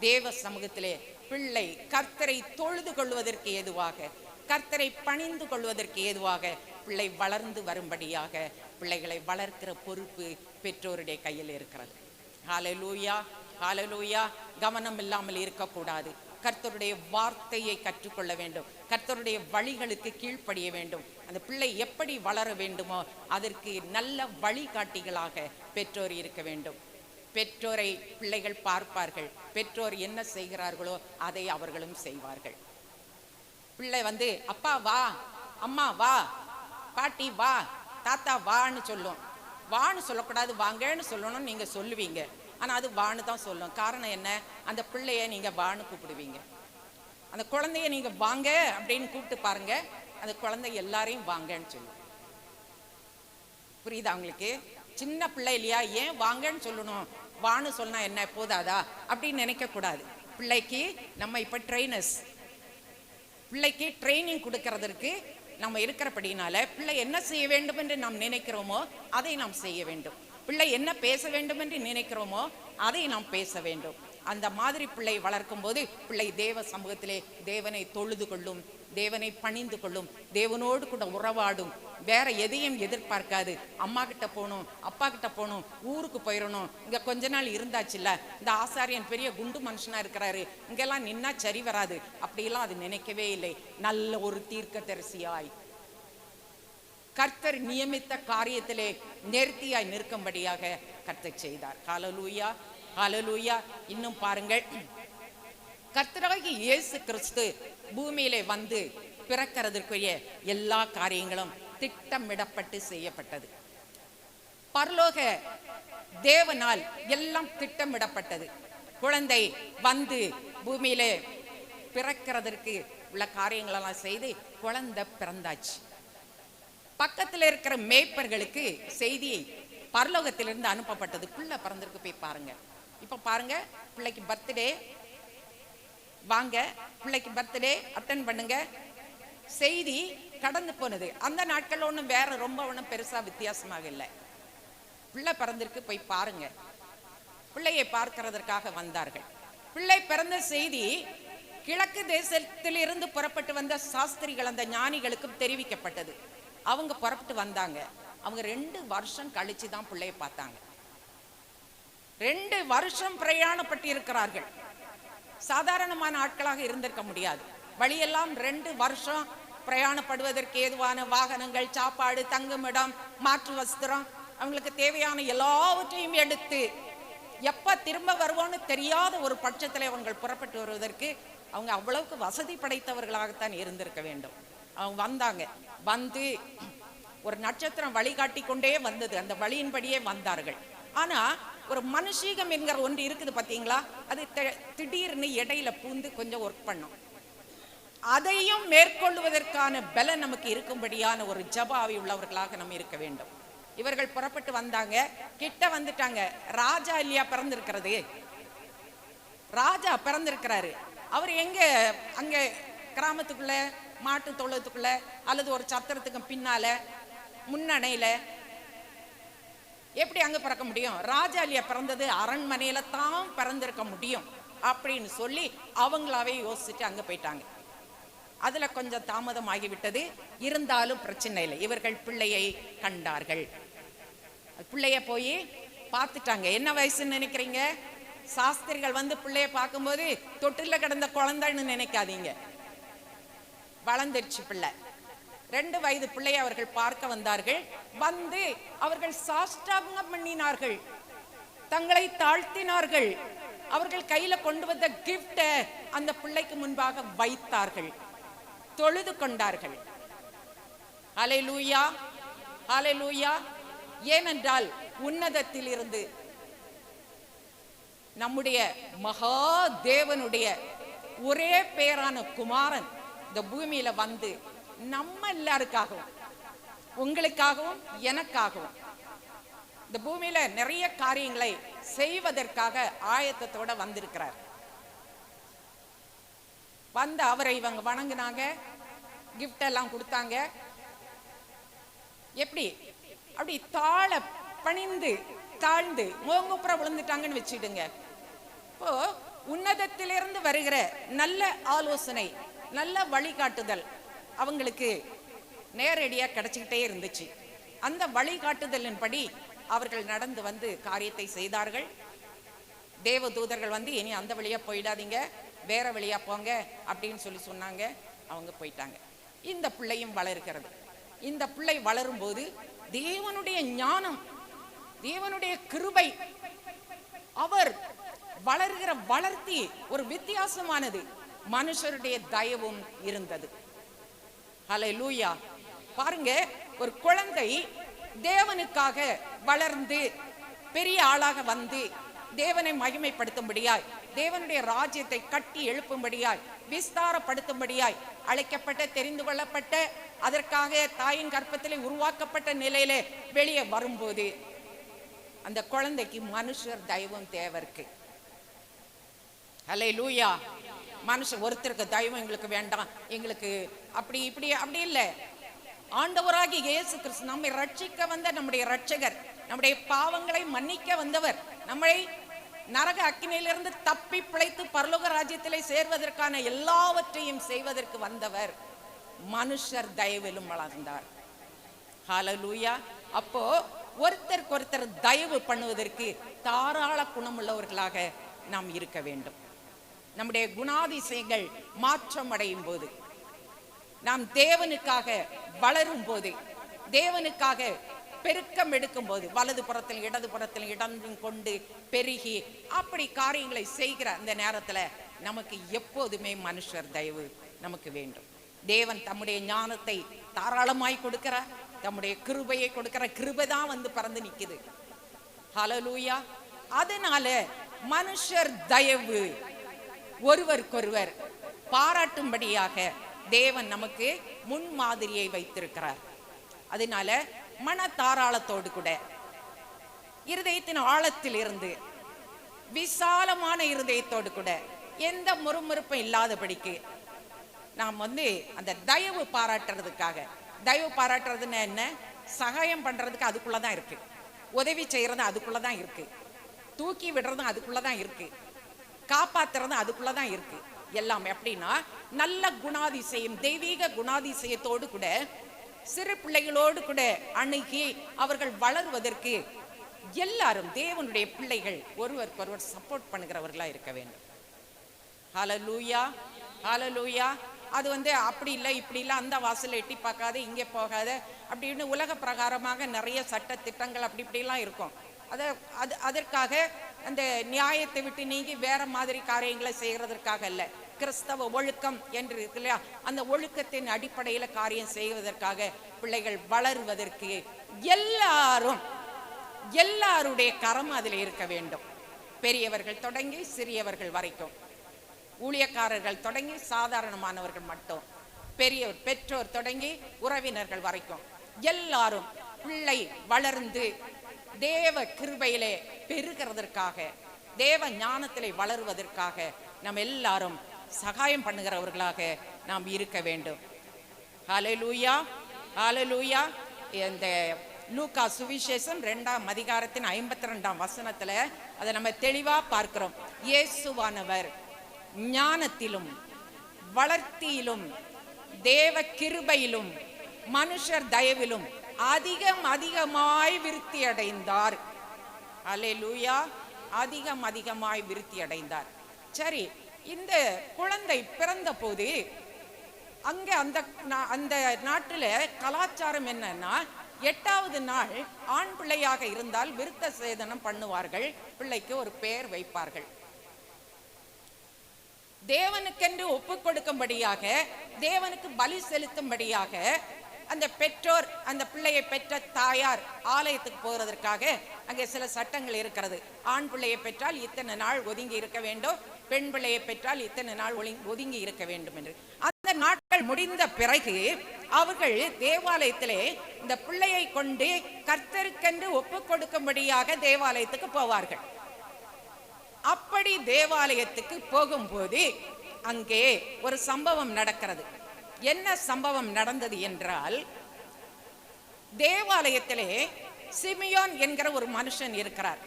தேவ சமூகத்திலே பிள்ளை கர்த்தரை தொழுது கொள்வதற்கு ஏதுவாக, கர்த்தரை பணிந்து கொள்வதற்கு ஏதுவாக பிள்ளை வளர்ந்து வரும்படியாக பிள்ளைகளை வளர்க்கிற பொறுப்பு பெற்றோருடைய கையில் இருக்கிறது. ஹல்லேலூயா, ஹல்லேலூயா. கவனம் இல்லாமல் இருக்கக்கூடாது. கர்த்தருடைய வார்த்தையை கற்றுக்கொள்ள வேண்டும், கர்த்தருடைய வழிகளுக்கு கீழ்ப்படிய வேண்டும். அந்த பிள்ளை எப்படி வளர வேண்டுமோ அதற்கு நல்ல வழிகாட்டிகளாக பெற்றோர் இருக்க வேண்டும். பெற்றோரை பிள்ளைகள் பார்ப்பார்கள். பெற்றோர் என்ன செய்கிறார்களோ அதை அவர்களும் செய்வார்கள். பிள்ளை அப்பா வா, அம்மா வா, பாட்டி வா, தாத்தா வான்னு சொல்லும். வான்னு சொல்லக்கூடாது, வாங்கன்னு சொல்லணும்னு நீங்க சொல்லுவீங்க. ஆனா அது வான்னு தான் சொல்லும். காரணம் என்ன? அந்த பிள்ளைய நீங்க வான்னு கூப்பிடுவீங்க. அந்த குழந்தைய நீங்க வாங்க அப்படின்னு கூப்பிட்டு பாருங்க, அந்த குழந்தை எல்லாரையும் வாங்கன்னு சொல்லும். புரியுதா உங்களுக்கு? சின்ன பிள்ளை இல்லையா, ஏன் வாங்கன்னு சொல்லணும்? வான்னு சொன்னா என்ன போதாதா அப்படின்னு நினைக்க கூடாது. பிள்ளைக்கு நம்ம இப்ப ட்ரெயினர்ஸ், பிள்ளைக்கு ட்ரைனிங் கொடுக்கறதற்கு நம்ம இருக்கிறபடினால பிள்ளை என்ன செய்ய வேண்டும் என்று நாம் நினைக்கிறோமோ அதை நாம் செய்ய வேண்டும். பிள்ளை என்ன பேச வேண்டும் என்று நினைக்கிறோமோ அதை நாம் பேச வேண்டும். அந்த மாதிரி பிள்ளை வளர்க்கும் போது பிள்ளை தேவ சமூகத்திலே தேவனை தொழுது கொள்ளும், தேவனை பணிந்து கொள்ளும், தேவனோடு கூட உறவாடும், வேற எதையும் எதிர்பார்க்காது. அம்மா கிட்ட போகணும், அப்பா கிட்ட போகணும், ஊருக்கு போயிடணும், இங்க கொஞ்ச நாள் இருந்தாச்சுல்ல, இந்த ஆசாரியன் பெரிய குண்டு மனுஷனா இருக்கிறாரு, இங்கெல்லாம் நின்னா சரி வராது, அப்படியெல்லாம் அது நினைக்கவே இல்லை. நல்ல ஒரு தீர்க்கதரிசியாய் கர்த்தர் நியமித்த காரியத்திலே நேர்த்தியாய் நிற்கும்படியாக கர்த்தர் செய்தார். ஹல்லேலூயா, ஹல்லேலூயா. இன்னும் பாருங்கள், கர்த்தராகிய இயேசு கிறிஸ்து பூமியிலே வந்து பிறக்கிறதற்குரிய எல்லா காரியங்களும் திட்டமிடப்பட்டு செய்யப்பட்டது. பரலோக தேவனால் எல்லாம் திட்டமிடப்பட்டது. குழந்தை வந்து பூமியிலே பிறக்கிறதற்கு உள்ள காரியங்களெல்லாம் செய்து குழந்தை பிறந்தாச்சு. பக்கத்தில் இருக்கிற மேய்ப்பர்களுக்கு செய்தி பரலோகத்திலிருந்து அனுப்பப்பட்டது. பிள்ளை பிறந்திருக்கு, போய் பாருங்க. இப்ப பாருங்க, பிள்ளைக்கு பர்த்டே, வாங்க பிள்ளைக்கு பர்த்டே அட்டன் பண்ணுங்க. செய்தி கடந்து போனது. அந்த நாட்கள் ஒன்றும் வேற ரொம்ப ஒன்றும் பெருசா வித்தியாசமாக இல்லை. பிள்ளை பிறந்திருக்கு, போய் பாருங்க. பிள்ளையை பார்க்கிறதற்காக வந்தார்கள். பிள்ளை பிறந்த செய்தி கிழக்கு தேசத்தில் இருந்து புறப்பட்டு வந்த சாஸ்திரிகள், அந்த ஞானிகளுக்கும் தெரிவிக்கப்பட்டது. அவங்க புறப்பட்டு வந்தாங்க. அவங்க 2 வருஷம் கழிச்சு தான் பிள்ளையை பார்த்தாங்க. 2 வருஷம் பிரயாணப்பட்டு இருக்கிறார்கள். சாதாரணமான ஆட்களாக இருந்திருக்க முடியாது. வழியெல்லாம் 2 வருஷம் பிரயாணப்படுவதற்கு ஏதுவான வாகனங்கள், சாப்பாடு, தங்குமிடம், மாற்று வஸ்திரம், அவங்களுக்கு தேவையான எல்லாவற்றையும் எடுத்து எப்ப திரும்ப வருவோன்னு தெரியாத ஒரு பட்சத்தில் அவங்க புறப்பட்டு வருவதற்கு அவங்க அவ்வளவுக்கு வசதி படைத்தவர்களாகத்தான் இருந்திருக்க வேண்டும். அவங்க வந்தாங்க. வந்து ஒரு நட்சத்திரம் வழிகாட்டி கொண்டே வந்தது. அந்த வழியின்படியே வந்தார்கள். ஆனா ஒரு மனுஷீகம் என்கிற ஒன்று இருக்குது பாத்தீங்களா, அது திடீர்னு இடையில பூந்து கொஞ்சம் ஒர்க் பண்ணும். அதையும் மேற்கொள்வதற்கான பலம் நமக்கு இருக்கும்படியான ஒரு ஜபாவி உள்ளவர்களாக நம்ம இருக்க வேண்டும். இவர்கள் புறப்பட்டு வந்தாங்க, கிட்ட வந்துட்டாங்க. ராஜா இல்லையா பிறந்திருக்கிறது, ராஜா பிறந்திருக்கிறாரு. அவர் எங்க, அங்க கிராமத்துக்குள்ள, மாட்டு தொழுவத்துக்குள்ள, அல்லது ஒரு சத்திரத்துக்கு பின்னால, முன்னணையில, எப்படி அங்க பிறக்க முடியும்? ராஜா இல்லையா பிறந்தது, அரண்மனையில தான் பிறந்திருக்க முடியும் அப்படின்னு சொல்லி அவங்களாவே யோசிச்சுட்டு அங்க போயிட்டாங்க. அதுல கொஞ்சம் தாமதம் ஆகிவிட்டது. இருந்தாலும் பிரச்சனை இல்லை. இவர்கள் பிள்ளையை கண்டார்கள். பிள்ளைய போய் பார்த்துட்டாங்க. என்ன வயசுன்னு நினைக்கிறீங்க? சாஸ்திரிகள் வந்து பிள்ளைய பார்க்கும்போது தொட்டில கிடந்த குழந்தைன்னு நினைக்காதீங்க, வளர்ந்துருச்சு பிள்ளை. 2 வயது பிள்ளையை அவர்கள் பார்க்க வந்தார்கள். வந்து அவர்கள் சாஷ்டாங்கம் பண்ணினார்கள், தங்களை தாழ்த்தினார்கள். அவர்கள் கையில கொண்டு வந்த கிஃப்ட அந்த பிள்ளைக்கு முன்பாக வைத்தார்கள், தொழுது கொண்டார்கள். ஹல்லேலூயா, ஹல்லேலூயா. ஏனென்றால் உன்னதத்தில் இருந்து நம்முடைய மகா தேவனுடைய ஒரே பேரான குமாரன் இந்த பூமியில வந்து நம்ம எல்லாருக்காகவும், உங்களுக்காகவும் எனக்காகவும் இந்த பூமியில நிறைய காரியங்களை செய்வதற்காக ஆயத்தத்தோட வந்திருக்கிறார். வந்து அவரை இவங்க வணங்குனாங்க, கிஃப்ட் எல்லாம் கொடுத்தாங்க. எப்படி? அப்படி தாழ பணிந்து தாழ்ந்து மோங்குப்புற விழுந்துட்டாங்கன்னு வச்சுடுங்க. இப்போ உன்னதத்திலிருந்து வருகிற நல்ல ஆலோசனை, நல்ல வழிகாட்டுதல் அவங்களுக்கு நேரடியா கிடைச்சிக்கிட்டே இருந்துச்சு. அந்த வழிகாட்டுதலின்படி அவர்கள் நடந்து வந்து காரியத்தை செய்தார்கள். தேவ தூதர்கள் வந்து இனி அந்த வழியா போயிடாதீங்க, வேற வழியா போங்க அப்படின்னு சொல்லி சொன்னாங்க. அவங்க போயிட்டாங்க. இந்த பிள்ளையும் வளர்கிறது. இந்த பிள்ளை வளரும் போது தேவனுடைய ஞானம், தேவனுடைய கிருபை, அவர் வளர்கிற வளர்த்தி ஒரு வித்தியாசமானது. மனுஷருடைய தயவும் இருந்தது. ஹல்லேலூயா. பாருங்க, ஒரு குழந்தை தேவனுக்காக வளர்ந்து பெரிய ஆளாக வந்து தேவனை மகிமைப்படுத்தும்படியாய், தேவனுடைய ராஜ்யத்தை கட்டி எழுப்பும்படியாய், விஸ்தாரப்படுத்தும்படியாய் அழைக்கப்பட்ட, தெரிந்து கொள்ளப்பட்ட, அதற்காக தாயின் கர்ப்பத்திலே உருவாக்கப்பட்ட நிலையிலே வெளியே வரும்போது அந்த குழந்தைக்கு மனுஷர் தயவும் தேவை இருக்கு. ஹல்லேலூயா. மனுஷன் ஒருத்தருக்கு தயவும் எங்களுக்கு வேண்டாம், எங்களுக்கு அப்படி இப்படி அப்படி இல்லை. ஆண்டவராகிய இயேசு கிறிஸ்து நம்மை ரட்சிக்க வந்த நம்முடைய ரட்சகர், நம்முடைய பாவங்களை மன்னிக்க வந்தவர், நம்மை நரக அக்கினியிலிருந்து தப்பி பிழைத்து பரலோக ராஜ்யத்திலே சேர்வதற்கான எல்லாவற்றையும் செய்வதற்கு வந்தவர் மனுஷர் தயவிலும் வளர்ந்தார். ஹல்லேலூயா. அப்போ ஒருத்தருக்கு ஒருத்தர் தயவு பண்ணுவதற்கு தாராள குணமுள்ளவர்களாக நாம் இருக்க வேண்டும். நம்முடைய குணாதிசயங்கள் மாற்றம் அடையும் போது, நாம் தேவனுக்காக வளரும் போது, தேவனுக்காக பெருக்கம் எடுக்கும் போது, வலது புறத்தில் இடது புறத்தில் இடந்தும் கொண்டு பெருகி அப்படி காரியங்களை செய்கிற அந்த நேரத்துல நமக்கு எப்போதுமே மனுஷர் தயவு நமக்கு வேண்டும். தேவன் தம்முடைய ஞானத்தை தாராளமாய் கொடுக்கிறார், தம்முடைய கிருபையை கொடுக்கிற. கிருபை தான் வந்து பறந்து நிக்குது. ஹல்லேலூயா. அதனால மனுஷர் தயவு ஒருவருக்கொருவர் பாராட்டும்படியாக தேவன் நமக்கு முன்மாதிரியை வைத்திருக்கிறார். அதனால மன தாராளத்தோடு கூட, இருதயத்தின் ஆழத்தில் இருந்து, விசாலமான இருதயத்தோடு கூட, எந்த முறுமுறுப்பும் இல்லாதபடிக்கு நாம் வந்து அந்த தயவு பாராட்டுறதுக்காக, தயவு பாராட்டுறதுன்னு என்ன, சகாயம் பண்றதுக்கு அதுக்குள்ளதான் இருக்கு, உதவி செய்யறது அதுக்குள்ளதான் இருக்கு, தூக்கி விடுறதும் அதுக்குள்ளதான் இருக்கு, காப்பாத்துறதும் அதுக்குள்ளதான் இருக்கு. எல்லாம் எப்படின்னா நல்ல குணாதிசயம், தெய்வீக குணாதிசயத்தோடு கூட சிறு பிள்ளைகளோடு கூட அணுகி அவர்கள் வளருவதற்கு எல்லாரும் தேவனுடைய பிள்ளைகள் ஒருவருக்கொருவர் சப்போர்ட் பண்ணுகிறவர்களா இருக்க வேண்டும். ஹல்லேலூயா, ஹல்லேலூயா. அது வந்து அப்படி இல்லை இப்படி இல்லை, அந்த வாசல் எட்டி பார்க்காத, இங்கே போகாத அப்படின்னு உலக பிரகாரமாக நிறைய சட்ட திட்டங்கள் அப்படி இப்படிலாம் இருக்கும். அதற்காக அந்த நியாயத்தை விட்டு நீங்கி வேற மாதிரி காரியங்களை செய்யறதற்காக அல்ல, கிறிஸ்தவ ஒழுக்கம் என்று இருக்கு இல்லையா, அந்த ஒழுக்கத்தின் அடிப்படையில காரியம் செய்வதற்காக பிள்ளைகள் வளருவதற்கு எல்லாருடைய கரம் அதில் இருக்க வேண்டும். பெரியவர்கள் தொடங்கி சிறியவர்கள் வரைக்கும், ஊழியக்காரர்கள் தொடங்கி சாதாரணமானவர்கள் மட்டும், பெற்றோர் தொடங்கி உறவினர்கள் வரைக்கும் எல்லாரும் பிள்ளை வளர்ந்து தேவ கிருபையிலே பெருகிறதற்காக, தேவ ஞானத்திலே வளருவதற்காக நாம் எல்லாரும் சகாயம் பண்ணுகிறவர்களாக நாம் இருக்க வேண்டும். ஹல்லேலூயா, ஹல்லேலூயா. இந்த லூக்கா சுவிசேஷம் 2ஆம் அதிகாரத்தின் 52ஆம் வசனத்துல அதை நம்ம தெளிவா பார்க்கிறோம். இயேசுவானவர் ஞானத்திலும் வளர்த்தியிலும் தேவ கிருபையிலும் மனுஷர் தயவிலும் அதிகமாய் விருத்தி அடைந்தார். அல்லேலூயா. அதிகமாய் விருத்தி அடைந்தார். சரி, இந்த குழந்தை பிறந்த போது அங்க அந்த நாட்டுல கலாச்சாரம் என்னன்னா, 8வது நாள் ஆண் பிள்ளையாக இருந்தால் விருத்த சேதனம் பண்ணுவார்கள், பிள்ளைக்கு ஒரு பெயர் வைப்பார்கள். தேவனுக்கென்று ஒப்புக் கொடுக்கும்படியாக, தேவனுக்கு பலி செலுத்தும்படியாக அந்த பெற்றோர், அந்த பிள்ளையை பெற்ற தாயார் ஆலயத்துக்கு போகிறதற்காக அங்கே சில சட்டங்கள் இருக்கிறது. ஆண் பிள்ளையை பெற்றால் இத்தனை நாள் ஒதுங்கி இருக்க வேண்டும், பெண் பிள்ளையை பெற்றால் இத்தனை நாள் ஒதுங்கி இருக்க வேண்டும் என்று. அந்த நாட்கள் முடிந்த பிறகு அவர்கள் தேவாலயத்திலே இந்த பிள்ளையை கொண்டு கர்த்தருக்கென்று ஒப்புக் கொடுக்கும்படியாக தேவாலயத்துக்கு போவார்கள். அப்படி தேவாலயத்துக்கு போகும்போது அங்கே ஒரு சம்பவம் நடக்கிறது. என்ன சம்பவம் நடந்தது என்றால், தேவாலயத்திலே சிமியோன் என்கிற ஒரு மனுஷன் இருக்கிறார்.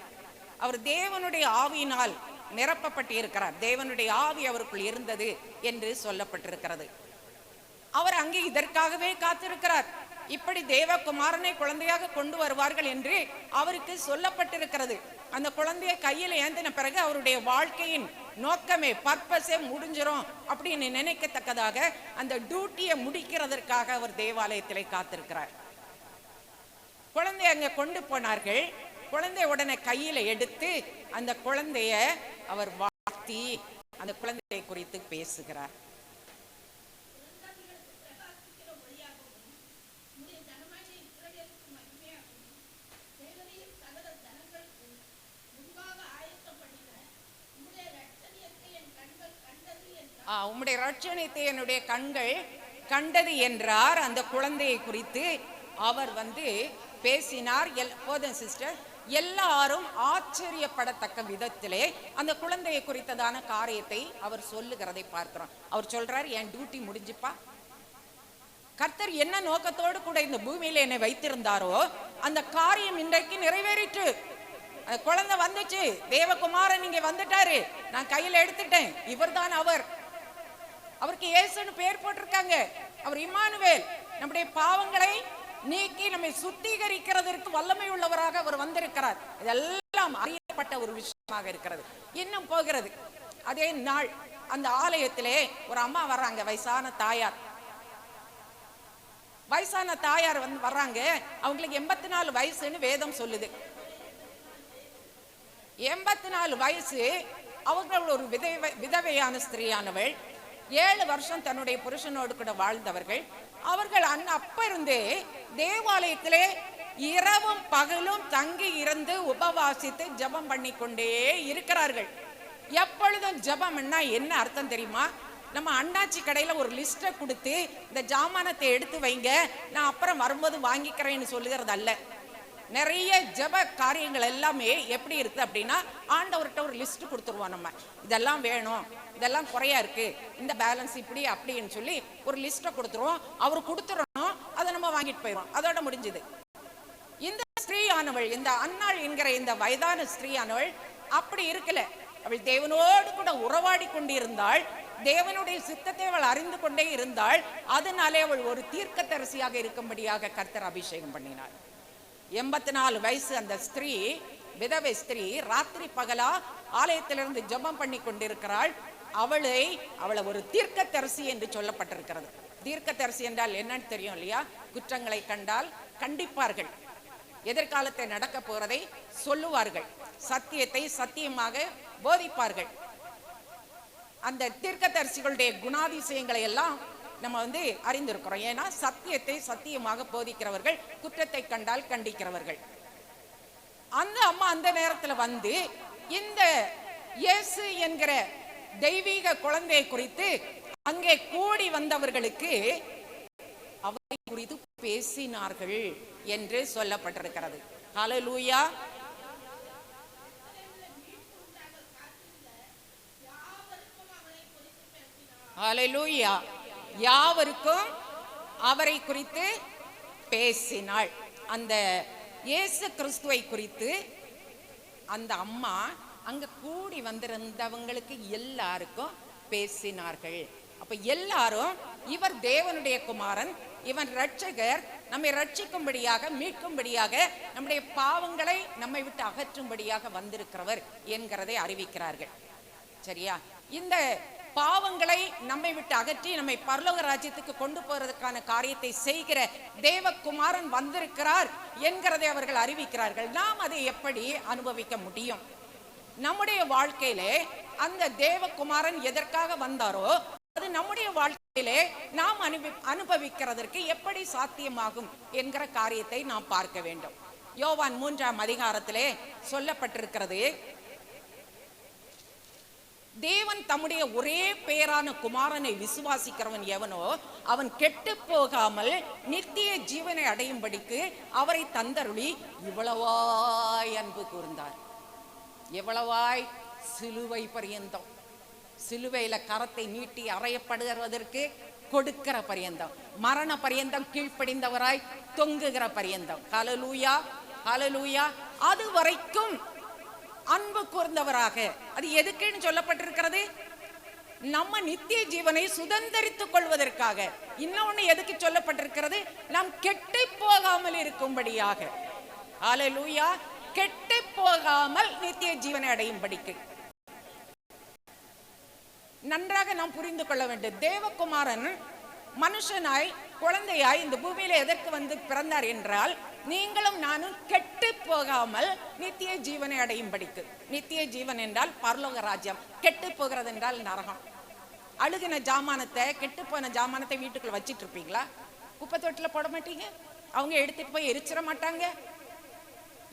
அவர் தேவனுடைய ஆவியினால் நிரப்பப்பட்டு இருக்கிறார், தேவனுடைய ஆவி அவருக்குள் இருந்தது என்று சொல்லப்பட்டிருக்கிறது. அவர் அங்கே இதற்காகவே காத்திருக்கிறார். இப்படி தேவகுமாரனை குழந்தையாக கொண்டு வருவார்கள் என்று அவருக்கு சொல்லப்பட்டிருக்கிறது. அந்த குழந்தைய கையில் ஏந்தின பிறகு அவருடைய வாழ்க்கையின் நோக்கமே, பர்பஸே முடிஞ்சிரும் அப்படின்னு நினைக்கத்தக்கதாக அந்த டியூட்டியை முடிக்கிறதற்காக அவர் தேவாலயத்திலே காத்திருக்கிறார். குழந்தைய அங்க கொண்டு போனார்கள். குழந்தைய உடனே கையில எடுத்து அந்த குழந்தைய அவர் வாழ்த்தி அந்த குழந்தையை குறித்து பேசுகிறார். உம்முடைய ரட்சணியத்தை என்னுடைய கண்கள் கண்டது என்றார். அந்த குழந்தையை குறித்து அவர் பேசினார். போதும் சிஸ்டர், எல்லாரும் ஆச்சரியப்படத்தக்க விதத்திலே அந்த குழந்தையை குறித்ததான காரியத்தை அவர் சொல்லுகிறதை பார்க்கிறோம். அவர் சொல்றார், என் டியூட்டி முடிஞ்சுப்பா, கர்த்தர் என்ன நோக்கத்தோடு கூட இந்த பூமியில என்னை வைத்திருந்தாரோ அந்த காரியம் இன்றைக்கு நிறைவேறிற்று. குழந்தை வந்துச்சு, தேவகுமாரன் இங்க வந்துட்டாரு, நான் கையில எடுத்துட்டேன், இவர்தான் அவர். அவருக்கு இயேசுன்னு பேர் போட்டிருக்காங்க. அவர் இம்மானுவேல், நம்முடைய பாவங்களை நீக்கி நம்மை சுத்திகரிக்கிறதற்கு வல்லமை உள்ளவராக அவர் வந்திருக்கிறார். இதெல்லாம் அறியப்பட்ட ஒரு விஷயமாக இருக்கிறது. இன்னும் போகிறது. அதே நாள் அந்த ஆலயத்திலே ஒரு அம்மா வர்றாங்க, வயசான தாயார். வயசான தாயார் வந்து வர்றாங்க. அவங்களுக்கு 84 வயசுன்னு வேதம் சொல்லுது. 84 வயசு. அவர்கள் ஒரு விதவையான ஸ்திரீயானவள். 7 வருஷம் தன்னுடைய புருஷனோடு கூட வாழ்ந்தவர்கள். அவர்கள் அப்ப இருந்தே தேவாலயத்திலே இரவும் பகலும் தங்கி இருந்து உபவாசித்து ஜபம் பண்ணி கொண்டே இருக்கிறார்கள். எப்பொழுதும் ஜபம்னா என்ன அர்த்தம் தெரியுமா? நம்ம அண்ணாச்சி கடையில ஒரு லிஸ்ட்டை கொடுத்து இந்த ஜாமானத்தை எடுத்து வைங்க, நான் அப்புறம் வரும்போது வாங்கிக்கிறேன்னு சொல்லுகிறது அல்ல. நிறைய ஜப காரியங்கள் எல்லாமே எப்படி இருக்கு அப்படின்னா, ஆண்டவர்கிட்ட ஒரு லிஸ்ட் கொடுத்துருவோம். நம்ம இதெல்லாம் வேணும், இதெல்லாம் குறையா இருக்கு, இந்த பேலன்ஸ் இப்படி அப்படின்னு சொல்லி ஒரு லிஸ்ட்டை கொடுத்துருவோம். அவர் கொடுத்துடணும், அதை நம்ம வாங்கிட்டு போயிடும், அதோட முடிஞ்சுது. இந்த ஸ்திரீயானவள், இந்த அன்னாள் என்கிற இந்த வயதான ஸ்திரீயானவள் அப்படி இருக்கல. அவள் தேவனோடு கூட உறவாடி கொண்டிருந்தாள். தேவனுடைய சித்தத்தை அவள் அறிந்து கொண்டே இருந்தாள். அதனாலே அவள் ஒரு தீர்க்கதரிசியாக இருக்கும்படியாக கர்த்தர் அபிஷேகம் பண்ணினார். 84 வயசு அந்த ஸ்திரீ, விதவை ஸ்திரீ, ராத்திரி பகலா ஆலயத்திலிருந்து ஜெபம் பண்ணி கொண்டிருக்கிறாள். அவளை ஒரு தீர்க்கதரிசி என்று சொல்லப்பட்டிருக்கிறது. தீர்க்கதரிசி என்றால் என்னன்னு தெரியும் இல்லையா? குற்றங்களை கண்டால் கண்டிப்பார்கள், எதிர்காலத்தை நடக்க போறதை சொல்லுவார்கள், சத்தியத்தை சத்தியமாக போதிப்பார்கள். அந்த தீர்க்கதரிசிகளுடைய குணாதிசயங்களை எல்லாம் நம்ம அறிந்திருக்கிறோம். ஏன்னா சத்தியத்தை சத்தியமாக போதிக்கிறவர்கள், குற்றத்தை கண்டால் கண்டிக்கிறவர்கள். அந்த அம்மா அந்த நேரத்தில் வந்து இந்த இயேசு என்கிற தெய்வீக குழந்தையை குறித்து அங்கே கூடி வந்தவர்களுக்கு அவரை குறித்து பேசினார்கள் என்று சொல்லப்பட்டிருக்கிறது. ஹல்லேலூயா. ஹல்லேலூயா. யாவருக்கும் அவரை குறித்து பேசினாள். அந்த இயேசு கிறிஸ்துவை குறித்து அந்த அம்மா அங்க கூடி வந்திருந்தவங்களுக்கு எல்லாருக்கும் பேசினார்கள். அப்ப எல்லாரும் இவர் தேவனுடைய குமாரன், இவன் இரட்சகர், நம்மை ரட்சிக்கும்படியாக மீட்கும்படியாக நம்முடைய பாவங்களை நம்மை விட்டு அகற்றும்படியாக வந்திருக்கிறவர் என்கிறதை அறிவிக்கிறார்கள். சரியா? இந்த பாவங்களை நம்மை விட்டு அகற்றி நம்மை பரலோக ராஜ்யத்துக்கு கொண்டு போறதுக்கான காரியத்தை செய்கிற தேவகுமாரன் வந்திருக்கிறார் என்கிறதை அவர்கள் அறிவிக்கிறார்கள். நாம் அதை எப்படி அனுபவிக்க முடியும்? நம்முடைய வாழ்க்கையிலே அந்த தேவகுமாரன் எதற்காக வந்தாரோ அது நம்முடைய வாழ்க்கையிலே நாம் அனுபவிக்கிறதற்கு எப்படி சாத்தியமாகும் என்கிற காரியத்தை நாம் பார்க்க வேண்டும். யோவான் 3ஆம் அதிகாரத்திலே சொல்லப்பட்டிருக்கிறது, தேவன் தம்முடைய ஒரே பேரான குமாரனை விசுவாசிக்கிறவன் எவனோ அவன் கெட்டு போகாமல் நித்திய ஜீவனை அடையும்படிக்கு அவரை தந்தருளி இவ்வளவாய் அன்பு கூர்ந்தார். எவ்வளவாய்? சிலுவை பரியந்தம். சிலுவையில கரத்தை நீட்டி அறையப்படுவதற்கு கொடுக்கிற பரியந்தம், மரண பரியந்தம் கீழ்ப்படிந்தவராய் தொங்குகிற பரியந்தம். ஹல்லேலூயா, ஹல்லேலூயா. அது வரைக்கும் அன்பு கூர்ந்தவராக. அது எதுக்குன்னு சொல்லப்பட்டிருக்கிறது? நம்ம நித்திய ஜீவனை சுதந்திரித்துக் கொள்வதற்காக. இன்னொன்னு எதுக்கு சொல்லப்பட்டிருக்கிறது? நாம் கெட்டு போகாமல் இருக்கும்படியாக. ஹல்லேலூயா. கெட்டு போகாமல் நித்திய ஜீவனை அடையும்படிக்கு. நன்றாக நாம் புரிந்து கொள்ள வேண்டும். தேவகுமாரன் மனுஷனாய் குழந்தையாய் இந்த பூமியில எதற்கு பிறந்தார் என்றால், நீங்களும் நானும் கெட்டு போகாமல் நித்திய ஜீவனை அடையும்படிக்கு. நித்திய ஜீவன் என்றால் பரலோக ராஜ்யம், கெட்டு போகிறது என்றால் நரகம். அழுகின ஜாமானத்தை, கெட்டு போன ஜாமானத்தை வீட்டுக்குள்ள வச்சிட்டு இருப்பீங்களா? குப்பை தொட்டில போட மாட்டீங்க. அவங்க எடுத்துட்டு போய் எரிச்சிட மாட்டாங்க.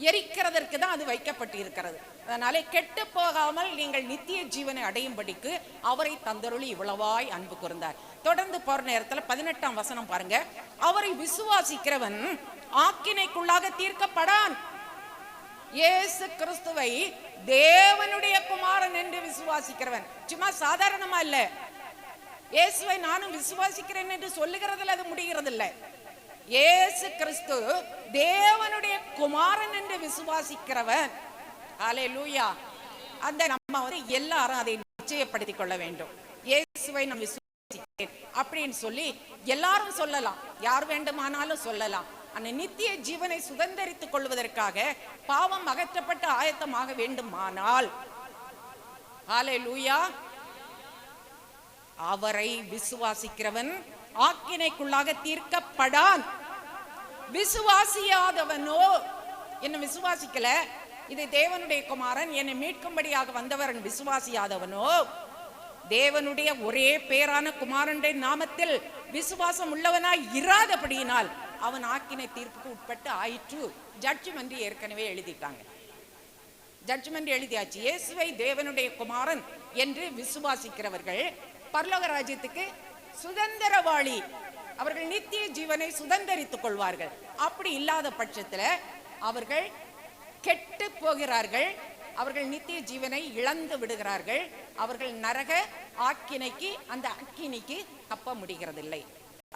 எரிக்கிறதற்கு தான் அது வைக்கப்பட்டு இருக்கிறது. அதனாலே கெட்டு போகாமல் நீங்கள் நித்திய ஜீவனை அடையும்படிக்கு அவரை தந்தருளி இவ்வளவாய் அன்பு கூர்ந்தார். தொடர்ந்து போற நேரத்துல 18ஆம் வசனம் பாருங்க. அவரை விசுவாசிக்கிறவன் ஆக்கினைக்குள்ளாக தீர்க்கப்படான். இயேசு கிறிஸ்துவை தேவனுடைய குமாரன் என்று விசுவாசிக்கிறவன், சும்மா சாதாரணமா இல்ல, இயேசுவை நானும் விசுவாசிக்கிறேன் என்று சொல்லுகிறதுல அது முடிகிறது இல்லை. இயேசு கிறிஸ்து தேவனுடைய குமாரன் என்று விசுவாசிக்கிறவன் ஹல்லேலூயா. அந்த நம்ம வந்து எல்லாரும் அதை நிச்சயப்படுத்திக் கொள்ள வேண்டும். இயேசுவை நாம் விசுவாசிக்கிறேன் அப்படின்னு சொல்லி எல்லாரும் சொல்லலாம், யார் வேண்டுமானாலும் சொல்லலாம். அந்த நித்திய ஜீவனை சுதந்தரித்துக் கொள்வதற்காக பாவம் அகற்றப்பட்டு ஆயத்தமாக வேண்டுமானால் ஹல்லேலூயா, அவரை விசுவாசிக்கிறவன் ஆக்கினைக்குள்ளாக தீர்க்கப்படான். விசுவாசியாதவனோ, என்ன விசுவாசிக்கல, இது தேவனுடைய குமாரன் என்னை மீட்கும்படியாக வந்தவர் விசுவாசியாதவனோ, தேவனுடைய ஒரே பேரான குமாரனுடைய நாமத்தில் விசுவாசம் உள்ளவனாய் இராதபடியினால் அவன் ஆக்கினை தீர்ப்புக்கு உட்பட்டு ஆயிற்று. ஜட்ஜ்மெண்ட் ஏற்கனவே எழுதிட்டாங்க, ஜட்ஜ்மெண்ட் எழுதியாச்சு. இயேசுவை தேவனுடைய குமாரன் என்று விசுவாசிக்கிறவர்கள் பரலோக ராஜ்யத்துக்கு சுதந்திரவாளி, அவர்கள் நித்திய ஜீவனை சுதந்தரித்துக் கொள்வார்கள். அப்படி இல்லாத பட்சத்தில் அவர்கள் கெட்டு போகிறார்கள், அவர்கள் நித்திய ஜீவனை இழந்து விடுகிறார்கள், அவர்கள் நரக ஆக்கினைக்கு, அந்த அக்கினிக்கு தப்ப முடிகிறதில்லை.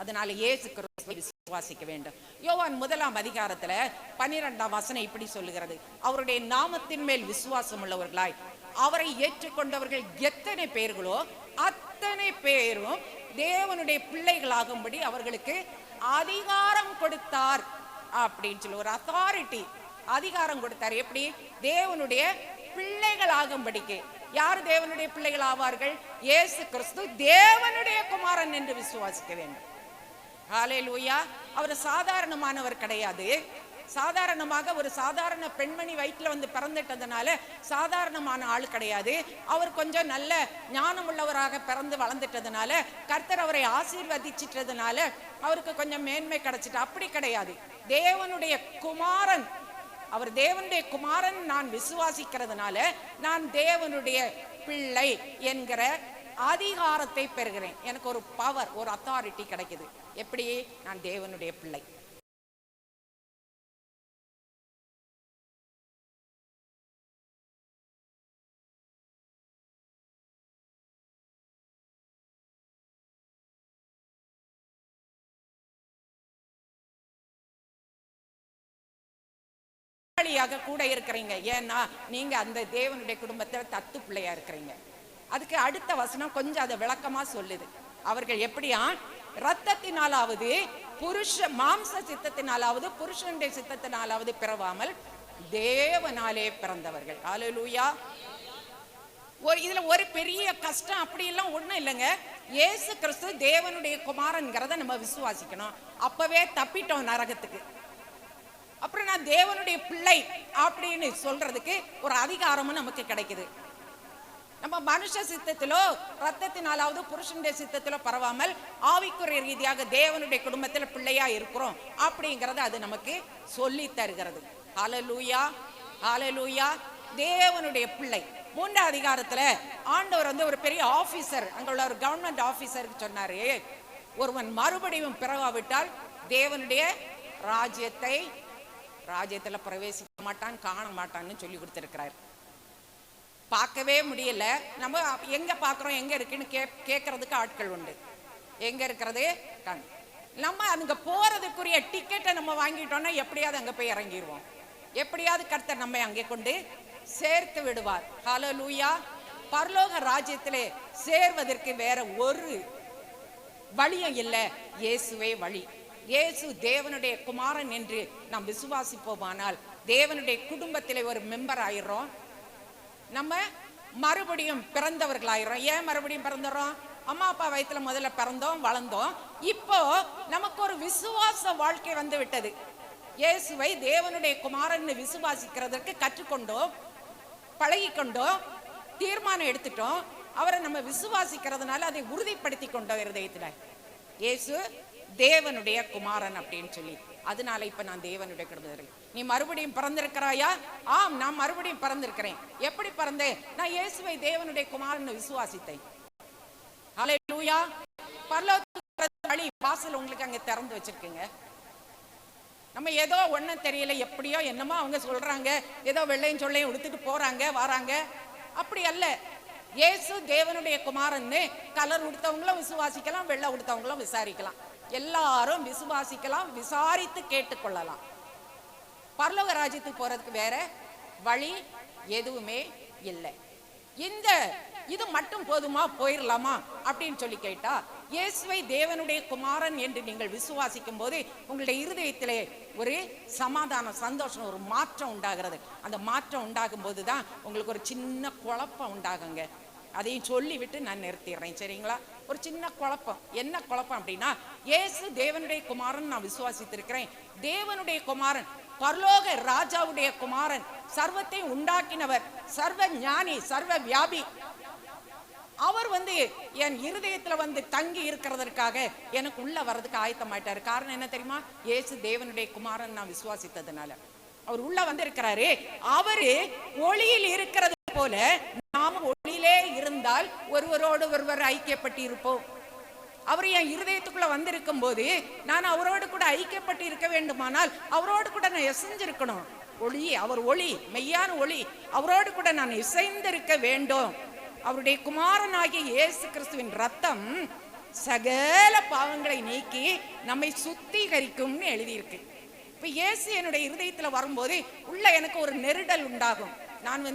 அதனால இயேசு கிறிஸ்துவை விசுவாசிக்க வேண்டும். யோவான் 1ஆம் அதிகாரத்துல 12ஆம் வசனம் இப்படி சொல்லுகிறது, அவருடைய நாமத்தின் மேல் விசுவாசம் உள்ளவர்களாய் அவரை ஏற்றுக்கொண்டவர்கள் எத்தனை பேர்களோ அத்தனை பேரும் தேவனுடைய பிள்ளைகளாகும்படி அவர்களுக்கு அதிகாரம் கொடுத்தார் அப்படின்னு சொல்லி ஒரு அத்தாரிட்டி, அதிகாரம் கொடுத்தார். எப்படி? தேவனுடைய பிள்ளைகள் ஆகும்படிக்கு. யார் தேவனுடைய பிள்ளைகள் ஆவார்கள்? இயேசு கிறிஸ்து தேவனுடைய குமாரன் என்று விசுவாசிக்க வேண்டும். ஹல்லேலூயா. அவர் சாதாரணமானவர் கிடையாது. சாதாரணமாக ஒரு சாதாரண பெண்மணி வயிற்றுல வந்து பிறந்துட்டதுனால சாதாரணமான ஆள் கிடையாது. அவர் கொஞ்சம் நல்ல ஞானம் உள்ளவராக பிறந்து வளர்ந்துட்டதுனால, கர்த்தர் அவரை ஆசீர்வதிச்சிட்டதுனால அவருக்கு கொஞ்சம் மேன்மை கிடைச்சிட்டு, அப்படி கிடையாது. தேவனுடைய குமாரன், அவர் தேவனுடைய குமாரன் நான் விசுவாசிக்கிறதுனால நான் தேவனுடைய பிள்ளை என்கிற அதிகாரத்தை பெறுகிறேன். எனக்கு ஒரு பவர், ஒரு அத்தாரிட்டி கிடைக்குது. எப்படி? நான் தேவனுடைய பிள்ளை. கூட இருக்கிறீங்க, ஏன்னா நீங்க அந்த தேவனுடைய குடும்பத்தில் தத்து பிள்ளையா இருக்கிறீங்க. அதுக்கு அடுத்த வசனம் கொஞ்சம் அதை விளக்கமா சொல்லுது. அவர்கள் எப்படியா? ரத்தத்தினாலாவது புருஷ மாம்ச சித்தத்தினாலாவது புருஷனுடைய சித்தத்தினாலாவது பிறவாமல் தேவனாலே பிறந்தவர்கள். ஹல்லேலூயா. இதுல ஒரு பெரிய கஷ்டம் அப்படி எல்லாம் ஒண்ணும் இல்லைங்க. இயேசு கிறிஸ்து தேவனுடைய குமாரன்கிறத நம்ம விசுவாசிக்கணும். அப்பவே தப்பிட்டோம் நரகத்துக்கு. அப்புறம் நான் தேவனுடைய பிள்ளை அப்படின்னு சொல்றதுக்கு ஒரு அதிகாரமும் நமக்கு கிடைக்குது. நம்ம மனுஷ சித்தத்திலோ ரத்தத்தினாலாவது புருஷனுடைய சித்தத்திலோ பரவாமல் ஆவிக்குரிய ரீதியாக தேவனுடைய குடும்பத்தில் பிள்ளையா இருக்கிறோம் அப்படிங்கறது அது நமக்கு சொல்லி தருகிறது. ஹல்லேலூயா, ஹல்லேலூயா. தேவனுடைய பிள்ளை. 3ஆம் அதிகாரத்துல ஆண்டவர் வந்து ஒரு பெரிய ஆபீசர், அங்குள்ள ஒரு கவர்மெண்ட் ஆபீசருக்கு சொன்னாரு, ஒருவன் மறுபடியும் பிறவாவிட்டால் தேவனுடைய ராஜ்யத்துல பிரவேசிக்க மாட்டான், காண மாட்டான்னு சொல்லி கொடுத்திருக்கிறார். பார்க்கவே முடியல. நம்ம எங்க பார்க்கிறோம், எங்க இருக்குன்னு கேட்கறதுக்கு ஆட்கள் உண்டு. எங்க இருக்கிறது? நம்ம அங்க போறதுக்குரிய டிக்கெட்டை நம்ம வாங்கிட்டோம்னா எப்படியாவது அங்க போய் இறங்கிடுவோம். எப்படியாவது கர்த்தர் நம்மை அங்கே கொண்டு சேர்த்து விடுவார். ஹல்லேலூயா. பரலோக ராஜ்யத்திலே சேர்வதற்கு வேற ஒரு வழியும் இல்லை, இயேசுவே வழி. இயேசு தேவனுடைய குமாரன் என்று நாம் விசுவாசிப்போமானால் தேவனுடைய குடும்பத்திலே ஒரு மெம்பர் ஆயிடுறோம். நம்ம மறுபடியும் பிறந்தவர்களாயிரும். ஏன் மறுபடியும் பிறந்துறோம்? அம்மா அப்பா வயிற்றுல முதல்ல பிறந்தோம், வளர்ந்தோம். இப்போ நமக்கு ஒரு விசுவாச வாழ்க்கை வந்து விட்டது. இயேசுவை தேவனுடைய குமாரன் விசுவாசிக்கிறதற்கு கற்றுக்கொண்டோம், பழகிக்கொண்டோம், தீர்மானம் எடுத்துட்டோம். அவரை நம்ம விசுவாசிக்கிறதுனால அதை உறுதிப்படுத்தி கொண்டோம் இருதயத்துல, இயேசு தேவனுடைய குமாரன் அப்படின்னு சொல்லி. அதனால இப்ப நான் தேவனுடைய குடும்பத்தில். நீ மறுபடியும் பிறந்திருக்கிறாயா? ஆம், நான் மறுபடியும் பிறந்திருக்கிறேன். எப்படி பிறந்தேன்? நான் இயேசுவை தேவனுடைய குமாரன் விசுவாசித்தேன். ஹல்லேலூயா. பரலோகத்துக்கு வழி வாசல் உங்களுக்கு அங்க திறந்து வச்சிருக்கீங்க. நம்ம ஏதோ ஒண்ணும் தெரியல, எப்படியோ என்னமோ அவங்க சொல்றாங்க, ஏதோ வெள்ளையும் சொல்லையும் உடுத்துட்டு போறாங்க வராங்க. அப்படி அல்ல. இயேசு தேவனுடைய குமாரன்னு கலர் உடுத்தவங்களும் விசுவாசிக்கலாம், வெள்ளை உடுத்தவங்களும் விசாரிக்கலாம். எல்லாரும் விசுவாசிக்கலாம், விசாரித்து கேட்டுக்கொள்ளலாம். பரலோக ராஜ்யத்துக்கு போறதுக்கு வேற வழி எதுவுமே இல்லை. இது மட்டும் போதுமா, போயிடலாமா அப்படின்னு சொல்லி கேட்டா, இயேசுவை தேவனுடைய குமாரன் என்று நீங்கள் விசுவாசிக்கும் போது உங்களுடைய இருதயத்திலே ஒரு சமாதானம், சந்தோஷம், ஒரு மாற்றம் உண்டாகிறது. அந்த மாற்றம் உண்டாகும் போதுதான் உங்களுக்கு ஒரு சின்ன குழப்பம் உண்டாகுங்க. அதையும் சொல்லிவிட்டு நான் நிறுத்திடுறேன், சரிங்களா? ஒரு சின்ன குழப்பம். என்ன குழப்பம் அப்படின்னா, இயேசு தேவனுடைய குமாரன் நான் விசுவாசித்திருக்கிறேன். தேவனுடைய குமாரன், பரலோக ராஜாவுடைய குமாரன், சர்வத்தை உண்டாக்கினவர், சர்வ ஞானி, சர்வ வியாபி. அவர் என் இருதயத்துல தங்கி இருக்கிறதற்காக எனக்கு உள்ள வர்றதுக்கு ஆயத்தமாயிட்டாரு. காரணம் என்ன தெரியுமா? இயேசு தேவனுடைய குமாரன் நான் விசுவாசித்ததுனால அவர் உள்ள இருக்கிறாரு. அவரு ஒளியில் இருக்கிறது போல நாம ஒளியிலே இருந்தால் ஒருவரோடு ஒருவர் ஐக்கியப்பட்டு இருப்போம். அவர் என் இருதயத்துக்குள்ள வந்திருக்கும் போது நான் அவரோடு கூட ஐக்கியப்பட்டு இருக்க வேண்டுமானால் அவரோடு கூட நான் இசைஞ்சிருக்கணும். ஒளி, அவர் ஒளி, மெய்யான ஒளி. அவரோடு கூட நான் இசைந்திருக்க வேண்டும். அவருடைய குமாரனாகிய இயேசு கிறிஸ்துவின் ரத்தம் சகல பாவங்களை நீக்கி நம்மை சுத்திகரிக்கும்னு எழுதியிருக்கு. இப்ப இயேசு என்னுடைய இருதயத்துல வரும்போது உள்ள எனக்கு ஒரு நெருடல் உண்டாகும். நான்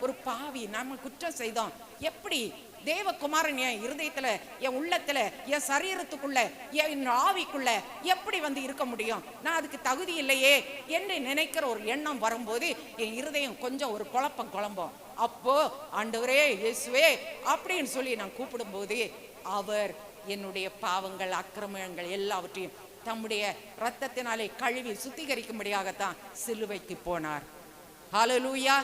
ஒரு பாவி, நாம குற்றம் செய்தோம். எப்படி தேவகுமாரன் என் இருதயத்துல, என் உள்ளத்துல, என் சரீரத்துக்குள்ள, என் ஆவிக்குள்ள எப்படி இருக்க முடியும்? நான் அதுக்கு தகுதி இல்லையே என்று நினைக்கிற ஒரு எண்ணம் வரும்போது என் இருதயம் கொஞ்சம் ஒரு குழம்பும். அப்போ ஆண்டவரே, இயேசுவே அப்படின்னு சொல்லி நான் கூப்பிடும் போது அவர் என்னுடைய பாவங்கள், அக்கிரமங்கள் எல்லாவற்றையும் தம்முடைய இரத்தத்தினாலே கழுவி சுத்திகரிக்கும்படியாகத்தான் சிலுவைக்கு போனார். ஹல்லேலூயா!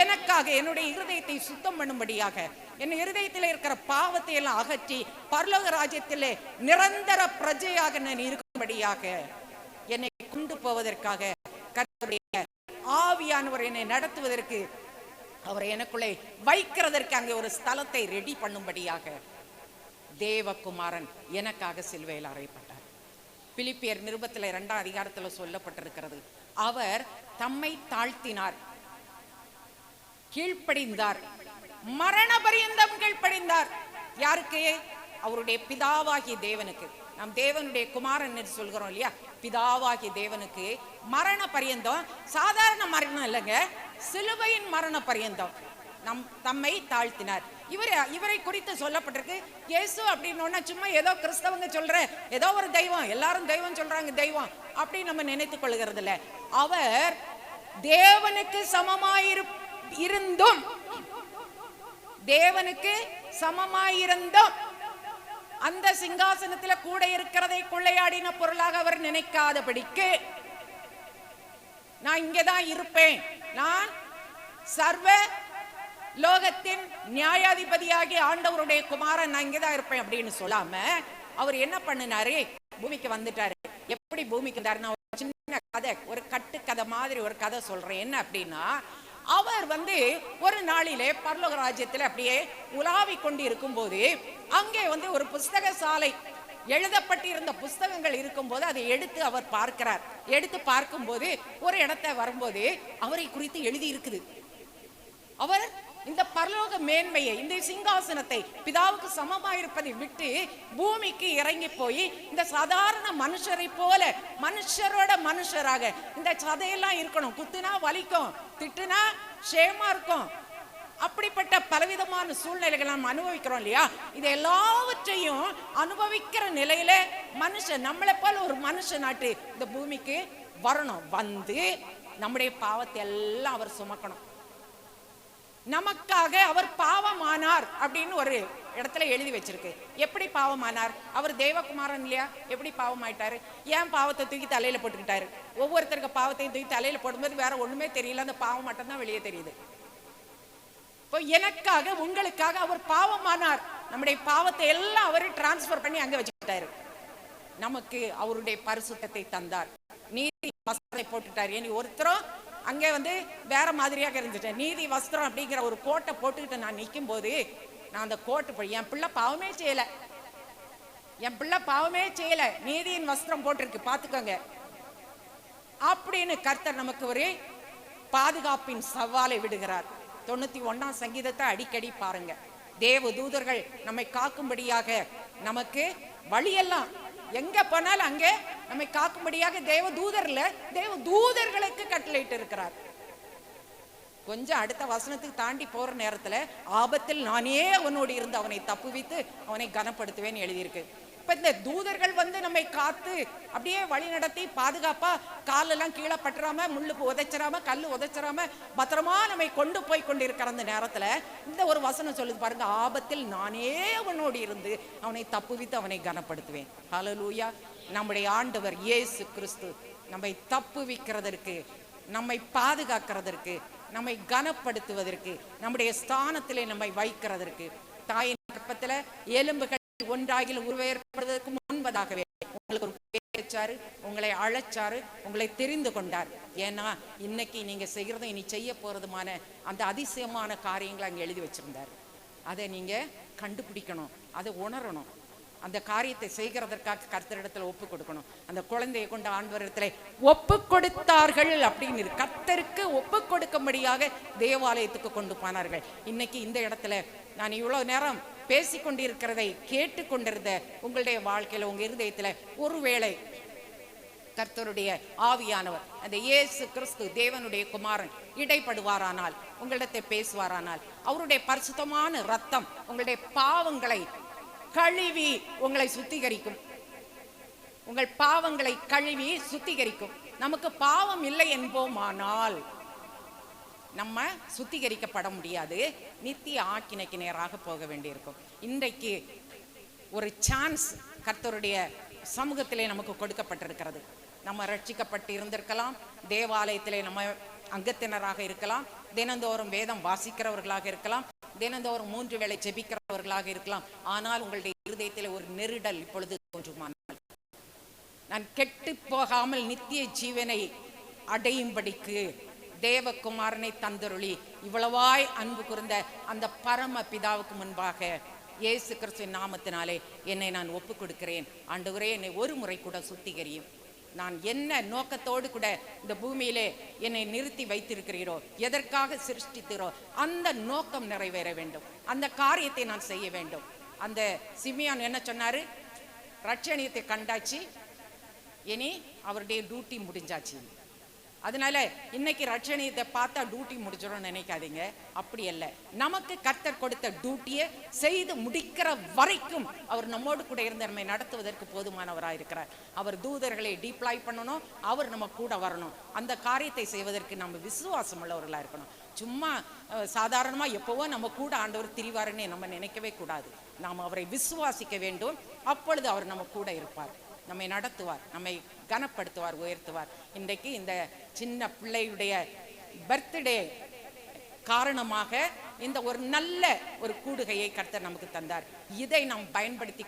எனக்காக என்னுடைய இருதயத்தை சுத்தம் பண்ணும்படியாக, என் இருதயத்தில் இருக்கிற பாவத்தை எல்லாம் அகற்றி பரலோக ராஜ்யத்திலே நிரந்தர பிரஜையாக நான் இருக்கும்படியாக என்னை கொண்டு போவதற்காக கர்த்தருடைய ஆவியானவர் என்னை நடத்துவதற்கு, அவர் எனக்குள்ளே வைக்கிறதற்கு அங்கே ஒரு ஸ்தலத்தை ரெடி பண்ணும்படியாக தேவகுமாரன் எனக்காக சிலுவையில் அறையப்பட்டார். பிலிப்பியர் நிருபத்தில் 2ஆம் அதிகாரத்தில் சொல்லப்பட்டிருக்கிறது, அவர் தம்மை தாழ்த்தினார், கீழ்ப்படிந்தார், மரண பரியந்தம் கீழ்ப்படிந்தார். யாருக்கு? அவருடைய பிதாவாகிய தேவனுக்கு. நாம் தேவனுடைய குமாரன் என்று சொல்கிறோம் இல்லையா? பிதாவாகிய தேவனுக்கு மரண பரியந்தம். சாதாரண மரணம் இல்லைங்க, சிலுவையின் மரண பரியந்தம் தம்மை தாழ்த்தினார். இவரை குறித்து சொல்லப்பட்டிருக்கு. இயேசு அப்படின்னு சும்மா ஏதோ கிறிஸ்தவங்க சொல்ற ஏதோ ஒரு தெய்வம், எல்லாரும் தெய்வம் சொல்றாங்க, தெய்வம் அப்படின்னு நம்ம நினைத்துக் கொள்கிறது இல்ல. அவர் தேவனுக்கு சமமாயிருந்தும், தேவனுக்கு சமமாயிருந்தும் அந்த சிங்காசனத்தில் கூட இருக்கிறதை கொள்ளையாடின பொருளாக அவர் நினைக்காதபடிக்கு, நான் இங்கேதான் இருப்பேன், நான் சர்வ லோகத்தின் நியாயாதிபதியாகிய ஆண்டவருடைய குமாரன், நான் இங்கேதான் இருப்பேன் அப்படின்னு சொல்லாம அவர் என்ன பண்ணினாரு? பூமிக்கு வந்துட்டாரு. எப்படி பூமிக்கு வந்தாருன்னா, ஒரு சின்ன கதை, ஒரு கட்டு கதை மாதிரி ஒரு கதை சொல்றேன். என்ன அப்படின்னா, அவர் ஒரு நாளிலே பரலோக ராஜ்யத்தில் அப்படியே உலாவி கொண்டு இருக்கும் போது அங்கே ஒரு புஸ்தக சாலை, எழுதப்பட்டிருந்த புஸ்தகங்கள் இருக்கும் போது அதை எடுத்து அவர் பார்க்கிறார். எடுத்து பார்க்கும் போது ஒரு இடத்தை வரும்போது அவரை குறித்து எழுதி இருக்குது. அவர் இந்த பரலோக மேன்மையை, இந்த சிங்காசனத்தை, பிதாவுக்கு சமமாயிருப்பதை விட்டு பூமிக்கு இறங்கி போய் இந்த சாதாரண மனுஷரை போல மனுஷரோட மனுஷராக இந்த சதையெல்லாம் இருக்கணும். குத்துனா வலிக்கும், திட்டுனா ஷேமா இருக்கும். அப்படிப்பட்ட பலவிதமான சூழ்நிலைகள் நாம் அனுபவிக்கிறோம் இல்லையா? இது எல்லாவற்றையும் அனுபவிக்கிற நிலையில மனுஷன், நம்மளை போல ஒரு மனுஷ நாட்டு இந்த பூமிக்கு வரணும். நம்முடைய பாவத்தை எல்லாம் அவர் சுமக்கணும். நமக்காக அவர் பாவமானார் அப்படின்னு ஒரு இடத்துல எழுதி வச்சிருக்கு. எப்படி பாவமானார்? அவர் தேவகுமாரன் இல்லையா? எப்படி பாவமாயிட்டாரு? ஏன் பாவத்தை தூக்கி தலையில போட்டுக்கிட்டாரு? ஒவ்வொருத்தருக்கு பாவத்தையும் தூக்கி தலையில போடும்போது வேற ஒண்ணுமே தெரியல, அந்த பாவம் மட்டும் தான் வெளியே தெரியுது. இப்போ எனக்காக, உங்களுக்காக அவர் பாவமானார். நம்முடைய பாவத்தை எல்லாம் அவரு டிரான்ஸ்பர் பண்ணி அங்க வச்சுக்கிட்டாரு. நமக்கு அவருடைய பரிசுத்தத்தை தந்தார். நீதி வஸ்திரத்தை போட்டுட்டார். இனி ஒருத்தரும் அங்கே வேற மாதிரியாக இருந்துட்டேன். நீதி வஸ்திரம் அப்படிங்கிற ஒரு கோட்டை போட்டுக்கிட்டு நான் நிற்கும் போது, நான் அந்த கோட்டு என் பிள்ளை பாவமே செய்யல, என் பிள்ளை பாவமே செய்யல, நீதியின் வஸ்திரம் போட்டிருக்கு பாத்துக்கோங்க அப்படின்னு கர்த்தர் நமக்கு ஒரு பாதுகாப்பின் சவாலை விடுகிறார். 91ஆம் சங்கீதத்தை அடிக்கடி பாருங்க. தேவ தூதர்கள் நம்மை காக்கும்படியாக நமக்கு வழியெல்லாம் எங்க போனாலும் அங்கே நம்மை காக்கும்படியாக தேவ தூதர்களுக்கு கட்டளையிட்டு இருக்கிறார். கொஞ்சம் அடுத்த வசனத்துக்கு தாண்டி போற நேரத்துல ஆபத்தில் நானே அவனோடு இருந்து அவனை தப்புவித்து அவனை கனப்படுத்துவேன் எழுதியிருக்கு. இப்ப இந்த தூதர்கள் வந்து நம்மை காத்து அப்படியே வழி நடத்தி பாதுகாப்பா காலெல்லாம் கீழே பட்டுறாம, முள்ளு உதைச்சிடாம, கல்லு உதைச்சிடாம பத்திரமா நம்மை கொண்டு போய் கொண்டிருக்கிற அந்த நேரத்துல இந்த ஒரு வசனம் சொல்லுது பாருங்க, ஆபத்தில் நானே அவனோடு இருந்து அவனை தப்புவித்து அவனை கனப்படுத்துவேன். ஹல்லேலூயா. நம்முடைய ஆண்டவர் இயேசு கிறிஸ்து நம்மை தப்புவிக்கிறதற்கு, நம்மை பாதுகாக்கிறதற்கு, நம்மை கனப்படுத்துவதற்கு, நம்முடைய ஸ்தானத்திலே நம்மை வைக்கிறதற்கு, தாயின் கற்பத்துல எலும்புகள் ஒன்றாகிலும் உருவேற்படுவதற்கு முன்பதாகவே உங்களுக்கு ஒரு பேர் வச்சாரு, உங்களை அழைச்சாரு, உங்களை தெரிந்து கொண்டார். ஏன்னா இன்னைக்கு நீங்க செய்யறதும் இனி செய்ய போறதுமான அந்த அதிசயமான காரியங்களை அங்க எழுதி வச்சிருந்தார். அதை நீங்க கண்டுபிடிக்கணும், அதை உணரணும். அந்த காரியத்தை செய்கிறதற்காக கர்த்தரிடத்துல ஒப்பு கொடுக்கணும். அந்த குழந்தையை கொண்டு ஆண்டவரிடத்துல ஒப்பு கொடுத்தார்கள் அப்படின்னு கர்த்தருக்கு ஒப்பு கொடுக்கும்படியாக தேவாலயத்துக்கு கொண்டு போனார்கள். இன்னைக்கு இந்த இடத்துல நான் இவ்வளவு நேரம் பேசிக்கொண்டிருக்கிறதை கேட்டுக்கொண்டிருந்த உங்களுடைய வாழ்க்கையில, உங்க இருதயத்துல ஒருவேளை கர்த்தருடைய ஆவியானவர், அந்த இயேசு கிறிஸ்து தேவனுடைய குமாரன் இடைப்படுவாரானால், உங்களிடத்தை பேசுவாரானால், அவருடைய பரிசுத்தமான ரத்தம் உங்களுடைய பாவங்களை கழுவி உங்களை சுத்திகரிக்கும். உங்கள் பாவங்களை கழுவி சுத்திகரிக்கும். நமக்கு பாவம் இல்லை என்போமானால் நம்ம சுத்திகரிக்கப்பட முடியாது, நித்திய ஆக்கினைக்கு நேராக போக வேண்டியிருக்கும். இன்றைக்கு ஒரு சான்ஸ் கர்த்தருடைய சமூகத்திலே நமக்கு கொடுக்கப்பட்டிருக்கிறது. நம்ம ரட்சிக்கப்பட்டு இருந்திருக்கலாம், தேவாலயத்திலே நம்ம அங்கத்தினராக இருக்கலாம், தினந்தோறும் வேதம் வாசிக்கிறவர்களாக இருக்கலாம், தினந்தோறும் 3 வேளை ஜெபிக்கிறவர்களாக இருக்கலாம். ஆனால் உங்களுடைய இருதயத்தில் ஒரு நெருடல் இப்பொழுது தோன்றுமானால், நான் கெட்டு போகாமல் நித்திய ஜீவனை அடையும்படிக்கு தேவகுமாரனை தந்தருளி இவ்வளவாய் அன்பு கூர்ந்த அந்த பரம பிதாவுக்கு முன்பாக இயேசு கிறிஸ்துவின் நாமத்தினாலே என்னை நான் ஒப்பு கொடுக்கிறேன். ஆண்டவரே, என்னை ஒரு முறை கூட சுத்திகரியும். நான் என்ன நோக்கத்தோடு கூட இந்த பூமியிலே என்னை நிறுத்தி வைத்திருக்கிறீரோ, எதற்காக சிருஷ்டித்தீரோ, அந்த நோக்கம் நிறைவேற வேண்டும். அந்த காரியத்தை நான் செய்ய வேண்டும். அந்த சிமியான் என்ன சொன்னாரு? ரட்சணியத்தை கண்டாச்சு, இனி அவருடைய டியூட்டி முடிஞ்சாச்சு. அதனால இன்னைக்கு ரட்சணியத்தை பார்த்தா டியூட்டி முடிஞ்சிடும் நினைக்காதீங்க. அப்படி அல்ல. நமக்கு கர்த்தர் கொடுத்த டியூட்டியை செய்து முடிக்கிற வரைக்கும் அவர் நம்மோடு கூட இருந்து நம்மை நடத்துவதற்கு போதுமானவராக இருக்கிறார். அவர் தூதர்களை டிப்ளாய் பண்ணணும், அவர் நம்ம கூட வரணும். அந்த காரியத்தை செய்வதற்கு நம்ம விசுவாசம் உள்ளவர்களாக இருக்கணும். சும்மா சாதாரணமா எப்பவோ நம்ம கூட ஆண்டவர் திரிவாருன்னு நம்ம நினைக்கவே கூடாது. நாம் அவரை விசுவாசிக்க வேண்டும். அப்பொழுது அவர் நம்ம கூட இருப்பார், நம்மை நடத்துவார், நம்மை கனப்படுத்துவார், உயர்த்துவார். இன்றைக்கு இந்த சின்ன பிள்ளையுடைய பர்த்டே காரணமாக இந்த ஒரு நல்ல ஒரு கூடுகையை கர்த்தர் நமக்கு தந்தார். இதை நாம் பயன்படுத்தி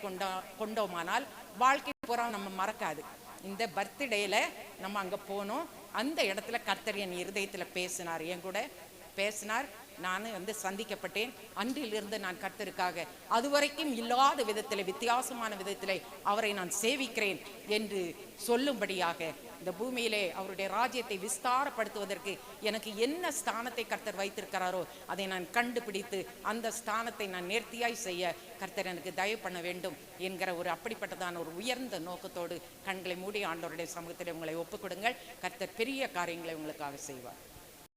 கொண்டோமானால் வாழ்க்கை பூரா நம்ம மறக்காது. இந்த பர்த்டேல நம்ம அங்க போனோம், அந்த இடத்துல கர்த்தர் என் இருதயத்துல பேசினார், என் கூட பேசினார். நான் சந்திக்கப்பட்டேன். அன்றிலிருந்து நான் கர்த்தருக்காக அதுவரைக்கும் இல்லாத விதத்திலே, வித்தியாசமான விதத்திலே அவரை நான் சேவிக்கிறேன் என்று சொல்லும்படியாக இந்த பூமியிலே அவருடைய ராஜ்யத்தை விஸ்தாரப்படுத்துவதற்கு எனக்கு என்ன ஸ்தானத்தை கர்த்தர் வைத்திருக்கிறாரோ அதை நான் கண்டுபிடித்து அந்த ஸ்தானத்தை நான் நேர்த்தியாய் செய்ய கர்த்தர் எனக்கு தயவு பண்ண வேண்டும் என்கிற ஒரு அப்படிப்பட்டதான ஒரு உயர்ந்த நோக்கத்தோடு கண்களை மூடி ஆண்டவருடைய சமூகத்திலே உங்களை ஒப்புக் கொடுங்கள். கர்த்தர் பெரிய காரியங்களை உங்களுக்காக செய்வார்.